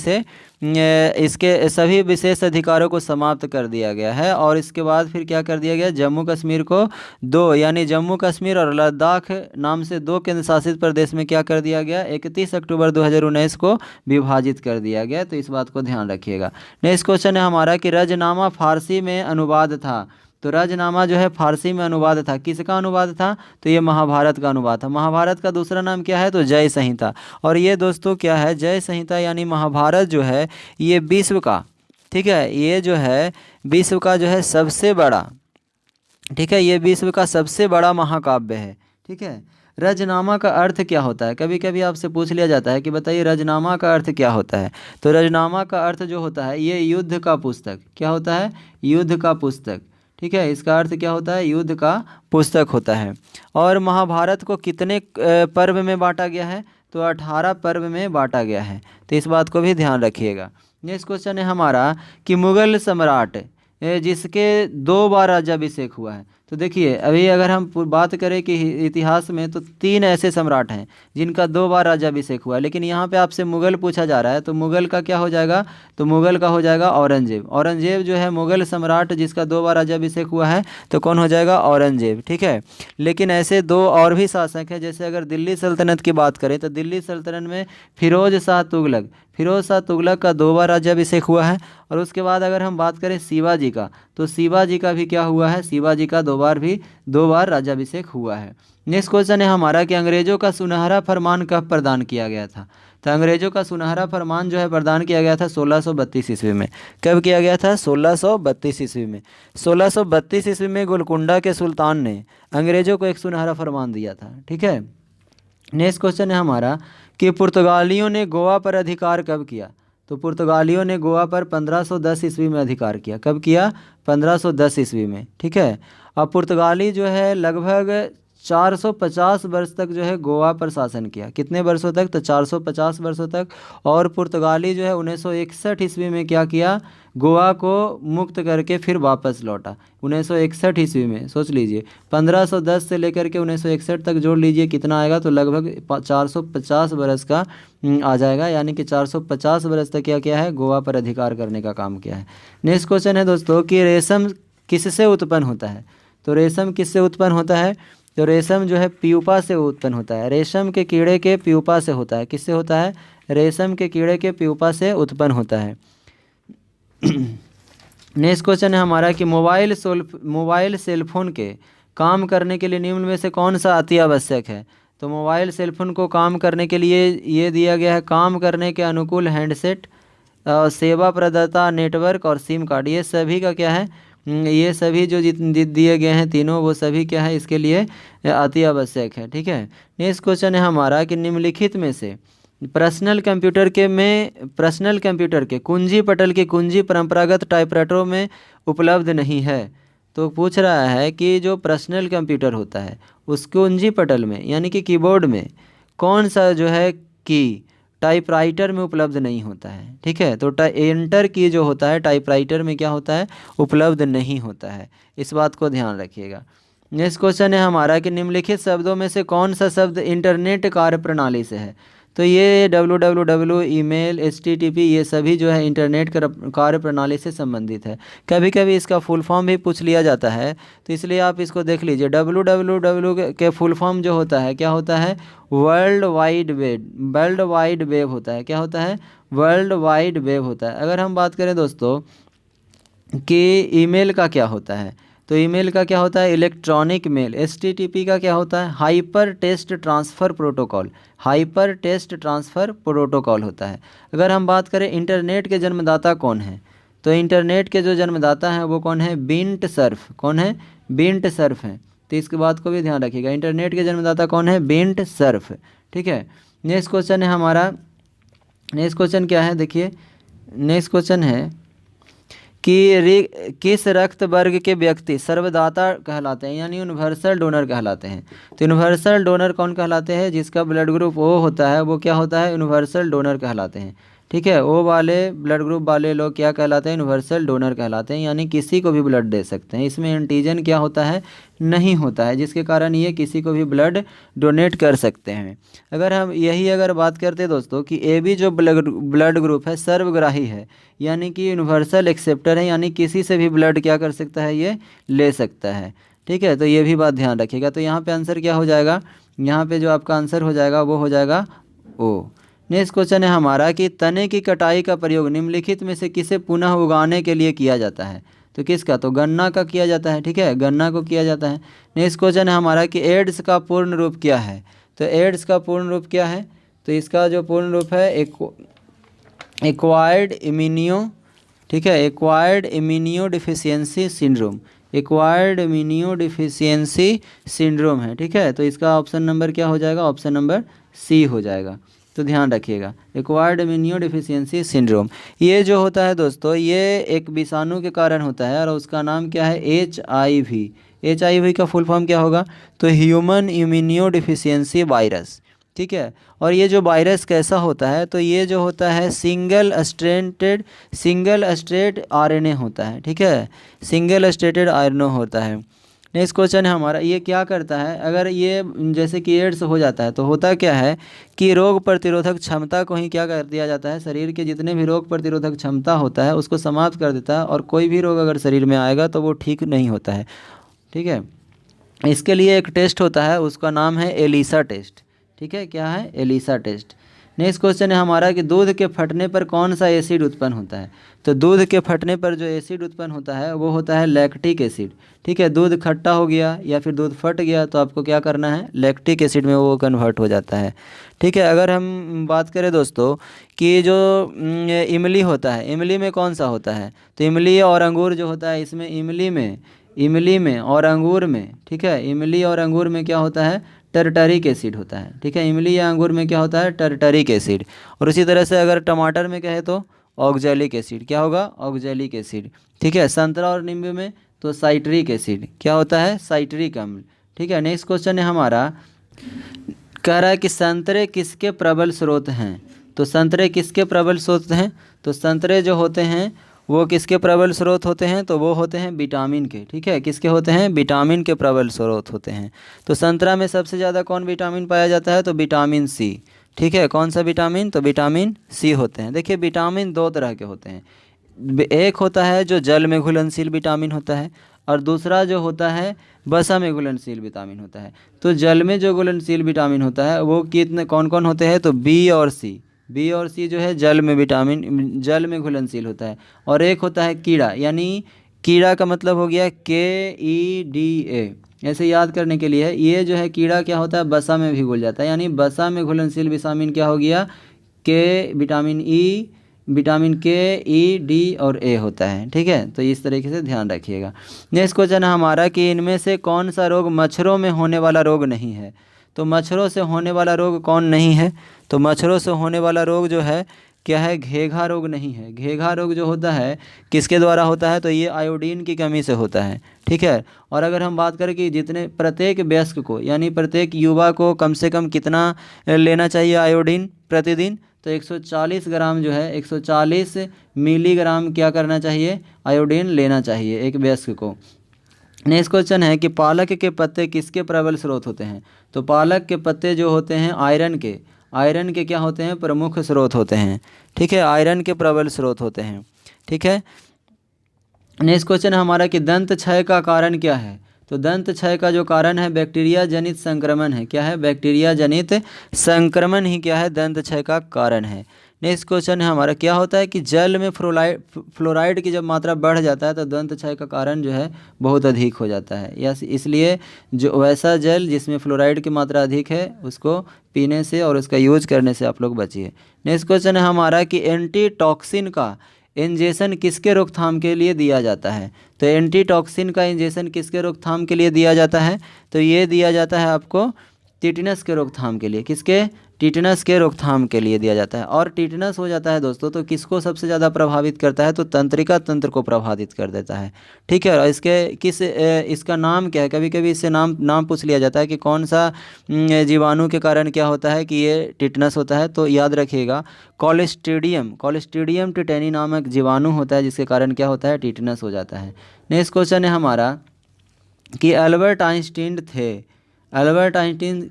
इसके सभी विशेष अधिकारों को समाप्त कर दिया गया है। और इसके बाद फिर क्या कर दिया गया, जम्मू कश्मीर को दो, यानी जम्मू कश्मीर और लद्दाख नाम से दो केंद्र शासित प्रदेश में क्या कर दिया गया, 31 अक्टूबर 2019 को विभाजित कर दिया गया। तो इस बात को ध्यान रखिएगा। नेक्स्ट क्वेश्चन है हमारा कि रजनामा फारसी में अनुवाद था, तो रजनामा जो है फारसी में अनुवाद था। किसका अनुवाद था, तो ये महाभारत का अनुवाद था। महाभारत का दूसरा नाम क्या है, तो जय संहिता। और ये दोस्तों क्या है, जय संहिता यानी महाभारत जो है ये विश्व का, ठीक है, ये जो है विश्व का जो है सबसे बड़ा, ठीक है, ये विश्व का सबसे बड़ा महाकाव्य है। ठीक है, रजनामा का अर्थ क्या होता है, कभी कभी आपसे पूछ लिया जाता है कि बताइए रजनामा का अर्थ क्या होता है। तो रजनामा का अर्थ जो होता है ये युद्ध का पुस्तक, क्या होता है, युद्ध का पुस्तक। ठीक है, इसका अर्थ क्या होता है, युद्ध का पुस्तक होता है। और महाभारत को कितने पर्व में बांटा गया है, तो 18 पर्व में बांटा गया है, तो इस बात को भी ध्यान रखिएगा। नेक्स्ट क्वेश्चन है हमारा कि मुगल सम्राट जिसके 2 बार राज्याभिषेक हुआ है। तो देखिए अभी अगर हम बात करें कि इतिहास में तो 3 ऐसे सम्राट हैं जिनका 2 बार राज्याभिषेक हुआ है, लेकिन यहाँ पे आपसे मुगल पूछा जा रहा है, तो मुगल का क्या हो जाएगा, तो मुगल का हो जाएगा औरंगजेब। औरंगजेब जो है मुगल सम्राट जिसका 2 बार राज्याभिषेक हुआ है, तो कौन हो जाएगा, औरंगजेब। ठीक है, लेकिन ऐसे 2 और भी शासक हैं, जैसे अगर दिल्ली सल्तनत की बात करें तो दिल्ली सल्तनत में फिरोज शाह तुगलक का 2 बार राज्याभिषेक हुआ है। और उसके बाद अगर हम बात करें शिवाजी का, तो शिवाजी का भी क्या हुआ है, शिवाजी का 2 बार राज्याभिषेक हुआ है। नेक्स्ट क्वेश्चन है हमारा कि अंग्रेजों का सुनहरा फरमान कब प्रदान किया गया था। तो अंग्रेजों का सुनहरा फरमान जो है प्रदान किया गया था 1632 ईस्वी में। कब किया गया था, 1632 ईस्वी में। 1632 ईस्वी में गोलकुंडा के सुल्तान ने अंग्रेजों को एक सुनहरा फरमान दिया था। ठीक है, नेक्स्ट क्वेश्चन है हमारा कि पुर्तगालियों ने गोवा पर अधिकार कब किया। तो पुर्तगालियों ने गोवा पर 1510 ईस्वी में अधिकार किया। कब किया, 1510 ईस्वी में। ठीक है, अब पुर्तगाली जो है लगभग 450 वर्ष तक जो है गोवा पर शासन किया। कितने वर्षों तक, तो 450 वर्षों तक। और पुर्तगाली जो है 1961 ईस्वी में क्या किया, गोवा को मुक्त करके फिर वापस लौटा। 1961 ईस्वी में सोच लीजिए, 1510 से लेकर के 1961 तक जोड़ लीजिए, कितना आएगा, तो लगभग 450 वर्ष का आ जाएगा। यानी कि 450 वर्ष तक क्या किया है, गोवा पर अधिकार करने का काम किया है। नेक्स्ट क्वेश्चन है दोस्तों कि रेशम किससे उत्पन्न होता है। तो रेशम किससे उत्पन्न होता है, तो रेशम जो है प्यूपा से उत्पन्न होता है। रेशम के कीड़े के प्यूपा से होता है। किससे होता है, रेशम के कीड़े के प्यूपा से उत्पन्न होता है। नेक्स्ट क्वेश्चन है हमारा कि मोबाइल सेलफोन के काम करने के लिए निम्न में से कौन सा अति आवश्यक है। तो मोबाइल सेलफोन को काम करने के लिए ये दिया गया है, काम करने के अनुकूल हैंडसेट, सेवा प्रदाता नेटवर्क और सिम कार्ड। ये सभी का क्या है, ये सभी जो दिए गए हैं तीनों, वो सभी क्या है, इसके लिए अति आवश्यक है। ठीक है, नेक्स्ट क्वेश्चन है हमारा कि निम्नलिखित में से पर्सनल कंप्यूटर के कुंजी पटल की कुंजी परंपरागत टाइपराइटरों में उपलब्ध नहीं है। तो पूछ रहा है कि जो पर्सनल कंप्यूटर होता है उस कुंजी पटल में यानी कि कीबोर्ड में कौन सा जो है की टाइपराइटर में उपलब्ध नहीं होता है। ठीक है, तो एंटर की जो होता है टाइपराइटर में क्या होता है, उपलब्ध नहीं होता है। इस बात को ध्यान रखिएगा। नेक्स्ट क्वेश्चन है हमारा कि निम्नलिखित शब्दों में से कौन सा शब्द इंटरनेट कार्यप्रणाली से है। तो ये www, ईमेल, HTTP, ये सभी जो है इंटरनेट कार्यप्रणाली से संबंधित है। कभी कभी इसका फुल फॉर्म भी पूछ लिया जाता है, तो इसलिए आप इसको देख लीजिए। www के फुल फॉर्म जो होता है क्या होता है, वर्ल्ड वाइड वेब होता है। क्या होता है, वर्ल्ड वाइड वेब होता है। अगर हम बात करें दोस्तों कि ईमेल का क्या होता है, तो ईमेल का क्या होता है, इलेक्ट्रॉनिक मेल। HTTP का क्या होता है, हाइपर टेक्स्ट ट्रांसफ़र प्रोटोकॉल होता है। अगर हम बात करें इंटरनेट के जन्मदाता कौन है, तो इंटरनेट के जो जन्मदाता हैं वो कौन है, बिंट सर्फ। कौन है, बिंट सर्फ हैं। तो इसके बात को भी ध्यान रखिएगा, इंटरनेट के जन्मदाता कौन है, बिंट सर्फ। ठीक है, नेक्स्ट क्वेश्चन है हमारा, नेक्स्ट क्वेश्चन क्या है, देखिए नेक्स्ट क्वेश्चन है कि किस रक्त वर्ग के व्यक्ति सर्वदाता कहलाते हैं, यानी यूनिवर्सल डोनर कहलाते हैं। तो यूनिवर्सल डोनर कौन कहलाते हैं, जिसका ब्लड ग्रुप O होता है वो क्या होता है, यूनिवर्सल डोनर कहलाते हैं। ठीक है, O वाले ब्लड ग्रुप वाले लोग क्या कहलाते हैं, यूनिवर्सल डोनर कहलाते हैं, यानी किसी को भी ब्लड दे सकते हैं। इसमें एंटीजन क्या होता है, नहीं होता है, जिसके कारण ये किसी को भी ब्लड डोनेट कर सकते हैं। अगर बात करते हैं दोस्तों कि AB जो ब्लड ग्रुप है सर्वग्राही है, यानी कि यूनिवर्सल एक्सेप्टर है, यानी किसी से भी ब्लड क्या कर सकता है, ये ले सकता है। ठीक है, तो ये भी बात ध्यान रखिएगा। तो यहाँ पे आंसर क्या हो जाएगा, यहाँ पे जो आपका आंसर हो जाएगा वो हो जाएगा O। नेक्स्ट क्वेश्चन है हमारा कि तने की कटाई का प्रयोग निम्नलिखित में से किसे पुनः उगाने के लिए किया जाता है। तो किसका, तो गन्ना का किया जाता है। ठीक है, गन्ना को किया जाता है। नेक्स्ट क्वेश्चन है हमारा कि एड्स का पूर्ण रूप क्या है। तो एड्स का पूर्ण रूप क्या है, तो इसका जो पूर्ण रूप है एक्वायर्ड इम्यूनो, ठीक है, acquired immuno deficiency syndrome, acquired immuno deficiency syndrome है। ठीक है, तो इसका ऑप्शन नंबर क्या हो जाएगा, ऑप्शन नंबर C हो जाएगा। तो ध्यान रखिएगा, एक्वायर्ड इम्यूनोडेफिशिएंसी सिंड्रोम। ये जो होता है दोस्तों, ये एक विषाणु के कारण होता है और उसका नाम क्या है, HIV। HIV का फुल फॉर्म क्या होगा, तो ह्यूमन इम्यूनोडेफिशिएंसी वायरस। ठीक है, और ये जो वायरस कैसा होता है, तो ये जो होता है सिंगल स्ट्रेट RNA होता है। ठीक है, सिंगल स्ट्रेटेड RNA होता है। नेक्स्ट क्वेश्चन है हमारा, ये क्या करता है, अगर ये जैसे कि एड्स हो जाता है तो होता क्या है कि रोग प्रतिरोधक क्षमता को ही क्या कर दिया जाता है, शरीर के जितने भी रोग प्रतिरोधक क्षमता होता है उसको समाप्त कर देता है, और कोई भी रोग अगर शरीर में आएगा तो वो ठीक नहीं होता है। ठीक है, इसके लिए एक टेस्ट होता है, उसका नाम है एलिसा टेस्ट। ठीक है, क्या है, एलिसा टेस्ट। नेक्स्ट क्वेश्चन है हमारा कि दूध के फटने पर कौन सा एसिड उत्पन्न होता है, तो दूध के फटने पर जो एसिड उत्पन्न होता है वो होता है लैक्टिक एसिड। ठीक है, दूध खट्टा हो गया या फिर दूध फट गया तो आपको क्या करना है, लैक्टिक एसिड में वो कन्वर्ट हो जाता है। ठीक है, अगर हम बात करें दोस्तों कि जो इमली होता है, इमली में कौन सा होता है, तो इमली और अंगूर जो होता है, इसमें इमली में और अंगूर में, ठीक है, इमली और अंगूर में क्या होता है, टर्टरिक एसिड होता है। ठीक है, इमली या अंगूर में क्या होता है, टर्टरिक एसिड। और उसी तरह से अगर टमाटर में कहे तो ऑक्जेलिक एसिड, क्या होगा, ऑक्जेलिक एसिड। ठीक है, संतरा और नींबू में तो साइट्रिक एसिड, क्या होता है, साइट्रिक अम्ल। ठीक है, नेक्स्ट क्वेश्चन है हमारा, कह रहा है कि संतरे किसके प्रबल स्रोत हैं, तो संतरे किसके प्रबल स्रोत हैं, तो संतरे जो होते हैं वो किसके प्रबल स्रोत होते हैं, तो वो होते हैं विटामिन के। ठीक है, किसके होते हैं, विटामिन के प्रबल स्रोत होते हैं। तो संतरा में सबसे ज़्यादा कौन विटामिन पाया जाता है, तो विटामिन सी। ठीक है, कौन सा विटामिन, तो विटामिन सी होते हैं। देखिए, विटामिन दो तरह के होते हैं, एक होता है जो जल में घुलनशील विटामिन होता है, और दूसरा जो होता है वसा में घुलनशील विटामिन होता है। तो जल में जो घुलनशील विटामिन होता है वो कितने कौन कौन होते हैं, तो बी और सी जो है जल में घुलनशील होता है। और एक होता है कीड़ा, यानी कीड़ा का मतलब हो गया KEDA, ऐसे याद करने के लिए, ये जो है कीड़ा क्या होता है, बसा में भी घुल जाता है, यानी बसा में घुलनशील विटामिन क्या हो गया, विटामिन K, E, D और A होता है। ठीक है, तो इस तरीके से ध्यान रखिएगा। नेक्स्ट क्वेश्चन है हमारा कि इनमें से कौन सा रोग मच्छरों में होने वाला रोग नहीं है, तो मच्छरों से होने वाला रोग कौन नहीं है, तो मच्छरों से होने वाला रोग जो है क्या है, घेघा रोग नहीं है। घेघा रोग जो होता है किसके द्वारा होता है, तो ये आयोडीन की कमी से होता है। ठीक है, और अगर हम बात करें कि जितने प्रत्येक वयस्क को यानी प्रत्येक युवा को कम से कम कितना लेना चाहिए आयोडीन प्रतिदिन, तो 140 ग्राम जो है, 140 मिलीग्राम क्या करना चाहिए, आयोडीन लेना चाहिए एक वयस्क को। नेक्स्ट क्वेश्चन है कि पालक के पत्ते किसके प्रबल स्रोत होते हैं, तो पालक के पत्ते जो होते हैं आयरन के क्या होते हैं, प्रमुख स्रोत होते हैं। ठीक है, आयरन के प्रबल स्रोत होते हैं। ठीक है, नेक्स्ट क्वेश्चन है हमारा कि दंत क्षय का कारण क्या है, तो दंत क्षय का जो कारण है बैक्टीरिया जनित संक्रमण है। क्या है, बैक्टीरिया जनित संक्रमण ही क्या है, दंत क्षय का कारण है। नेक्स्ट क्वेश्चन है हमारा, क्या होता है कि जल में फ्लोराइड की जब मात्रा बढ़ जाता है तो दंत क्षय का कारण जो है बहुत अधिक हो जाता है। यस, इसलिए जो वैसा जल जिसमें फ्लोराइड की मात्रा अधिक है उसको पीने से और उसका यूज करने से आप लोग बचिए। नेक्स्ट क्वेश्चन है हमारा कि एंटीटॉक्सिन का इंजेक्शन किसके रोकथाम के लिए दिया जाता है, तो एंटीटॉक्सिन का इंजेक्शन किसके रोकथाम के लिए दिया जाता है, तो ये दिया जाता है आपको टिटनस के रोकथाम के लिए। किसके, टिटनस के रोकथाम के लिए दिया जाता है। और टिटनस हो जाता है दोस्तों तो किसको सबसे ज़्यादा प्रभावित करता है, तो तंत्रिका तंत्र को प्रभावित कर देता है। ठीक है, और इसका नाम क्या है, कभी कभी इससे नाम पूछ लिया जाता है कि कौन सा जीवाणु के कारण क्या होता है कि ये टिटनस होता है, तो याद रखिएगा कॉलेस्ट्रीडियम टिटेनी नामक जीवाणु होता है जिसके कारण क्या होता है, टिटनस हो जाता है। नेक्स्ट क्वेश्चन है हमारा कि अल्बर्ट आइंस्टीन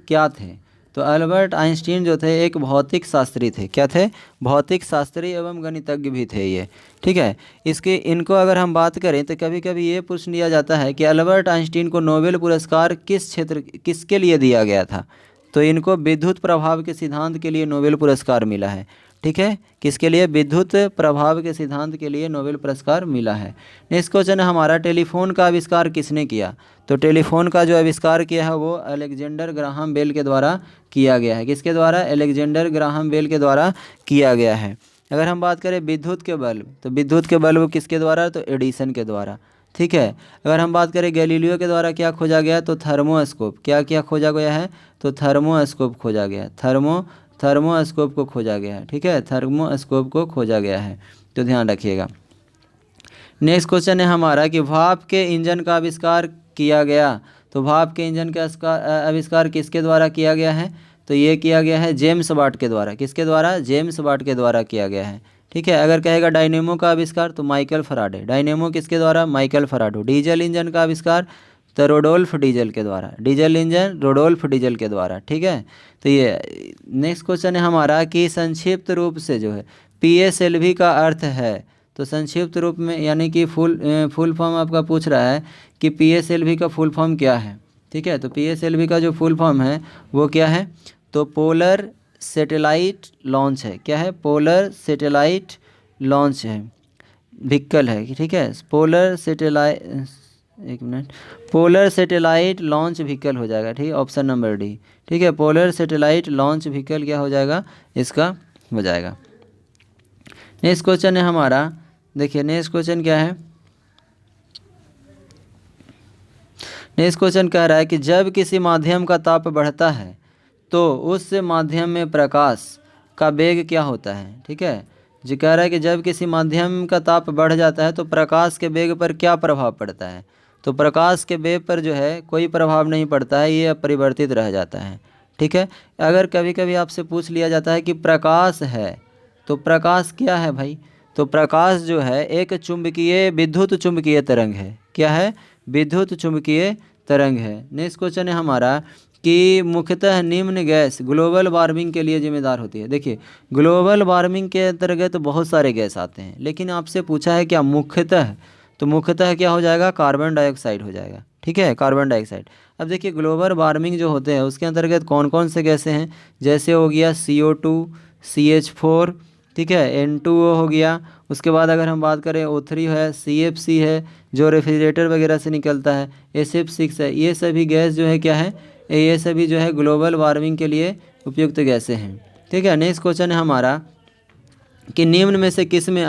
क्या थे, तो अल्बर्ट आइंस्टीन जो थे एक भौतिक शास्त्री थे। क्या थे, भौतिक शास्त्री एवं गणितज्ञ भी थे ये। ठीक है, इनको अगर हम बात करें तो कभी कभी ये पूछ लिया जाता है कि अल्बर्ट आइंस्टीन को नोबेल पुरस्कार किसके लिए दिया गया था, तो इनको विद्युत प्रभाव के सिद्धांत के लिए नोबेल पुरस्कार मिला है। ठीक है, किसके लिए, विद्युत प्रभाव के सिद्धांत के लिए नोबेल पुरस्कार मिला है। नेक्स्ट क्वेश्चन है हमारा, टेलीफोन का आविष्कार किसने किया, तो टेलीफोन का जो आविष्कार किया है वो अलेक्जेंडर ग्राहम बेल के द्वारा किया गया है। किसके द्वारा, अलेक्जेंडर ग्राहम बेल के द्वारा किया गया है। अगर हम बात करें विद्युत के बल्ब, तो विद्युत के बल्ब किसके द्वारा, तो एडिसन के द्वारा। ठीक है, अगर हम बात करें गैलीलियो के द्वारा क्या खोजा गया, तो थर्मोस्कोप। क्या खोजा गया है, तो थर्मोस्कोप खोजा गया। थर्मोस्कोप को खोजा गया है। ठीक है, थर्मोस्कोप को खोजा गया है, तो ध्यान रखिएगा। नेक्स्ट क्वेश्चन है हमारा कि भाप के इंजन का आविष्कार किया गया। तो भाप के इंजन का आविष्कार किसके द्वारा किया गया है? तो ये किया गया है जेम्स वाट के द्वारा। किसके द्वारा? जेम्स वाट के द्वारा किया गया है। ठीक है, अगर कहेगा डायनेमो का आविष्कार तो माइकल फराडे। डायनेमो किसके द्वारा? Michael Faraday. डीजल इंजन का आविष्कार तो रोडोल्फ डीजल के द्वारा। डीजल इंजन रोडोल्फ डीजल के द्वारा। ठीक है, तो ये नेक्स्ट क्वेश्चन है हमारा कि संक्षिप्त रूप से जो है PSLV का अर्थ है। तो संक्षिप्त रूप में यानी कि फुल फॉर्म आपका पूछ रहा है कि PSLV का फुल फॉर्म क्या है। ठीक है, तो PSLV का जो फुल फॉर्म है वो क्या है? तो पोलर सैटेलाइट लॉन्च है। क्या है? पोलर सैटेलाइट लॉन्च है, व्हीकल है। ठीक है, पोलर सैटेलाइट, एक minute, polar satellite launch vehicle हो जाएगा। ठीक है, ऑप्शन नंबर डी। ठीक है, पोलर सैटेलाइट लॉन्च व्हीकल क्या हो जाएगा? इसका हो जाएगा। नेक्स्ट क्वेश्चन है हमारा, देखिए नेक्स्ट क्वेश्चन क्या है। नेक्स्ट क्वेश्चन कह रहा है कि जब किसी माध्यम का ताप बढ़ता है तो उस माध्यम में प्रकाश का वेग क्या होता है? ठीक है, जो कह रहा है कि जब किसी माध्यम का ताप बढ़ जाता है तो प्रकाश के वेग पर क्या प्रभाव पड़ता है? तो प्रकाश के वेग पर जो है कोई प्रभाव नहीं पड़ता है, ये अपरिवर्तित रह जाता है। ठीक है, अगर कभी कभी आपसे पूछ लिया जाता है कि प्रकाश है, तो प्रकाश क्या है भाई? तो प्रकाश जो है एक चुंबकीय विद्युत चुंबकीय तरंग है। क्या है? विद्युत चुंबकीय तरंग है। नेक्स्ट क्वेश्चन है हमारा कि मुख्यतः निम्न गैस ग्लोबल वार्मिंग के लिए जिम्मेदार होती है। देखिए ग्लोबल वार्मिंग के अंतर्गत बहुत सारे गैस आते हैं, लेकिन आपसे पूछा है क्या मुख्यतः, तो मुख्यतः क्या हो जाएगा? कार्बन डाइऑक्साइड हो जाएगा। ठीक है, कार्बन डाइऑक्साइड। अब देखिए ग्लोबल वार्मिंग जो होते हैं उसके अंतर्गत कौन कौन से गैसें हैं? जैसे हो गया CO2, CH4, ठीक है, N2O हो गया। उसके बाद अगर हम बात करें O3 है, CFC है जो रेफ्रिजरेटर वगैरह से निकलता है, SF6 है। ये सभी गैस जो है क्या है? ये सभी जो है ग्लोबल वार्मिंग के लिए उपयुक्त गैसें हैं। ठीक है, नेक्स्ट क्वेश्चन है हमारा कि निम्न में से किस में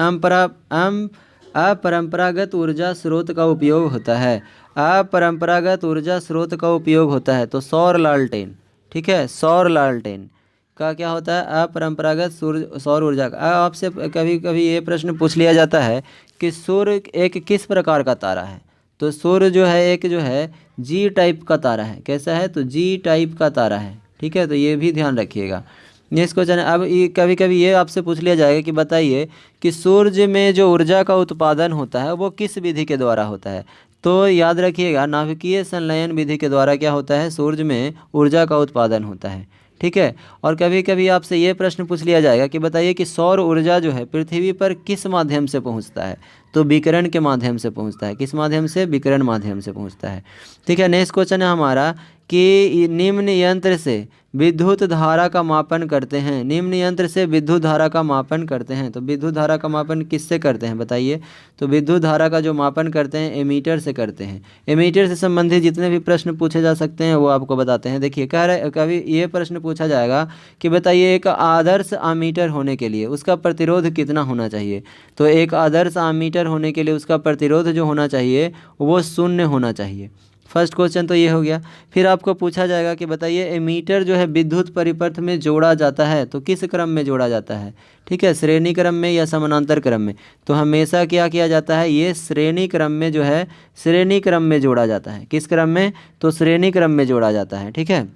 अपरंपरागत ऊर्जा स्रोत का उपयोग होता है? अपरंपरागत ऊर्जा स्रोत का उपयोग होता है तो सौर लालटेन। ठीक है, सौर लालटेन का क्या होता है? अपरंपरागत सौर ऊर्जा का। आपसे कभी कभी ये प्रश्न पूछ लिया जाता है कि सूर्य एक किस प्रकार का तारा है? तो सूर्य जो है एक जो है G टाइप का तारा है। कैसा है? तो G टाइप का तारा है। ठीक है, तो ये भी ध्यान रखिएगा। नेक्स्ट क्वेश्चन है, अब ये कभी कभी ये आपसे पूछ लिया जाएगा कि बताइए कि सूर्य में जो ऊर्जा का उत्पादन होता है वो किस विधि के द्वारा होता है? तो याद रखिएगा नाभिकीय संलयन विधि के द्वारा क्या होता है? सूर्य में ऊर्जा का उत्पादन होता है। ठीक है, और कभी कभी आपसे ये प्रश्न पूछ लिया जाएगा कि बताइए कि सौर ऊर्जा जो है पृथ्वी पर किस माध्यम से पहुंचता है? तो विकिरण के माध्यम से पहुंचता है। किस माध्यम से? विकिरण माध्यम से पहुंचता है। ठीक है, नेक्स्ट क्वेश्चन है हमारा कि निम्न यंत्र से विद्युत धारा का मापन करते हैं। निम्न यंत्र से विद्युत धारा का मापन करते हैं, तो विद्युत धारा का मापन किससे करते हैं बताइए? तो विद्युत धारा का जो मापन करते हैं एमीटर से करते हैं। एमीटर से संबंधित जितने भी प्रश्न पूछे जा सकते हैं वो आपको बताते हैं। देखिए कह रहे कभी ये प्रश्न पूछा जाएगा कि बताइए एक आदर्श आमीटर होने के लिए उसका प्रतिरोध कितना होना चाहिए? तो एक आदर्श आमीटर होने के लिए उसका प्रतिरोध जो होना चाहिए वो 0 होना चाहिए। फर्स्ट क्वेश्चन तो ये हो गया। फिर आपको पूछा जाएगा कि बताइए एमीटर जो है विद्युत परिपथ में जोड़ा जाता है तो किस क्रम में जोड़ा जाता है? ठीक है, श्रेणी क्रम में या समानांतर क्रम में? तो हमेशा क्या किया जाता है? ये श्रेणी क्रम में जो है श्रेणी क्रम में जोड़ा जाता है। किस क्रम में? तो श्रेणी क्रम में जोड़ा जाता है। ठीक है,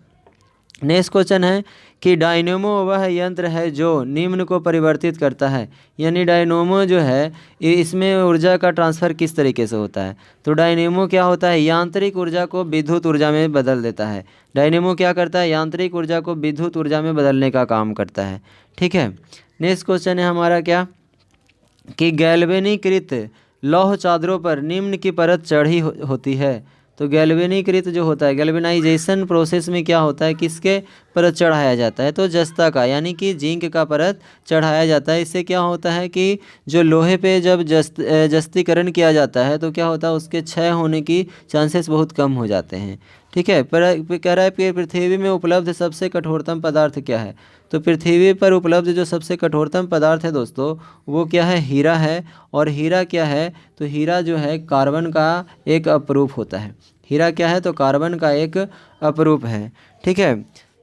नेक्स्ट क्वेश्चन है कि डायनेमो वह यंत्र है जो निम्न को परिवर्तित करता है। यानी डायनेमो जो है इसमें ऊर्जा का ट्रांसफ़र किस तरीके से होता है? तो डायनेमो क्या होता है? यांत्रिक ऊर्जा को विद्युत ऊर्जा में बदल देता है। डायनेमो क्या करता है? यांत्रिक ऊर्जा को विद्युत ऊर्जा में बदलने का काम करता है। ठीक है, नेक्स्ट क्वेश्चन है हमारा क्या कि गैल्वेनीकृत लौह चादरों पर निम्न की परत चढ़ी होती है। तो गैल्वेनीकृत जो होता है गैल्वेनाइजेशन प्रोसेस में क्या होता है? किसके परत चढ़ाया जाता है? तो जस्ता का यानी कि जिंक का परत चढ़ाया जाता है। इससे क्या होता है कि जो लोहे पे जब जस्तीकरण किया जाता है तो क्या होता है? उसके क्षय होने की चांसेस बहुत कम हो जाते हैं। ठीक है, पर कह रहा है कि पृथ्वी में उपलब्ध सबसे कठोरतम पदार्थ क्या है? तो पृथ्वी पर उपलब्ध जो सबसे कठोरतम पदार्थ है दोस्तों वो क्या है? हीरा है। और हीरा क्या है? तो हीरा जो है कार्बन का एक अपरूप होता है। हीरा क्या है? तो कार्बन का एक अपरूप है। ठीक है,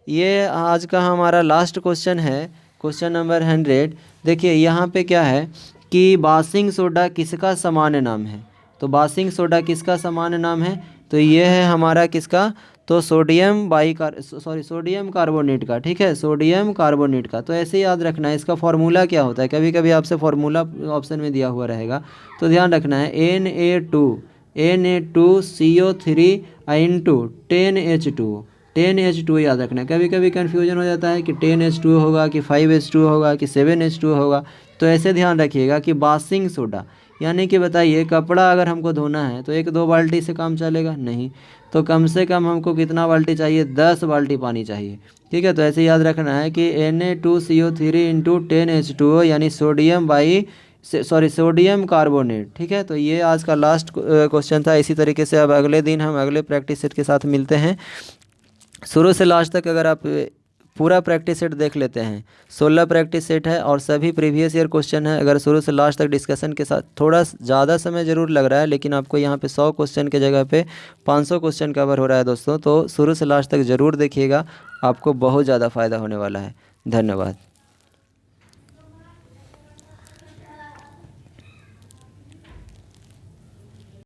ये आज का हमारा लास्ट क्वेश्चन है, क्वेश्चन नंबर 100। देखिए यहाँ पे क्या है कि बासिंग सोडा किसका सामान्य नाम है। तो बासिंग सोडा किसका सामान्य नाम है, तो ये है हमारा किसका, तो सोडियम कार्बोनेट का, ठीक है, सोडियम कार्बोनेट का। तो ऐसे याद रखना है, इसका फॉर्मूला क्या होता है, कभी कभी आपसे फॉर्मूला ऑप्शन में दिया हुआ रहेगा, तो ध्यान रखना है Na2CO3 इंटू 10H2O, 10H2 याद रखना है। कभी कभी कन्फ्यूजन हो जाता है कि 10H2 होगा कि 5H2 होगा कि 7H2 होगा, तो ऐसे ध्यान रखिएगा कि बासिंग सोडा, यानी कि बताइए कपड़ा अगर हमको धोना है तो 1-2 बाल्टी से काम चलेगा नहीं, तो कम से कम हमको कितना बाल्टी चाहिए, 10 बाल्टी पानी चाहिए, ठीक है। तो ऐसे याद रखना है कि Na2CO3 इंटू 10H2O यानी सोडियम कार्बोनेट, ठीक है। तो ये आज का लास्ट क्वेश्चन था। इसी तरीके से अब अगले दिन हम अगले प्रैक्टिस सेट के साथ मिलते हैं। शुरू से लास्ट तक अगर आप पूरा प्रैक्टिस सेट देख लेते हैं, 16 प्रैक्टिस सेट है और सभी प्रीवियस ईयर क्वेश्चन है। अगर शुरू से लास्ट तक डिस्कशन के साथ, थोड़ा ज़्यादा समय ज़रूर लग रहा है, लेकिन आपको यहाँ पे 100 क्वेश्चन के जगह पे 500 क्वेश्चन कवर हो रहा है दोस्तों। तो शुरू से लास्ट तक ज़रूर देखिएगा, आपको बहुत ज़्यादा फ़ायदा होने वाला है। धन्यवाद।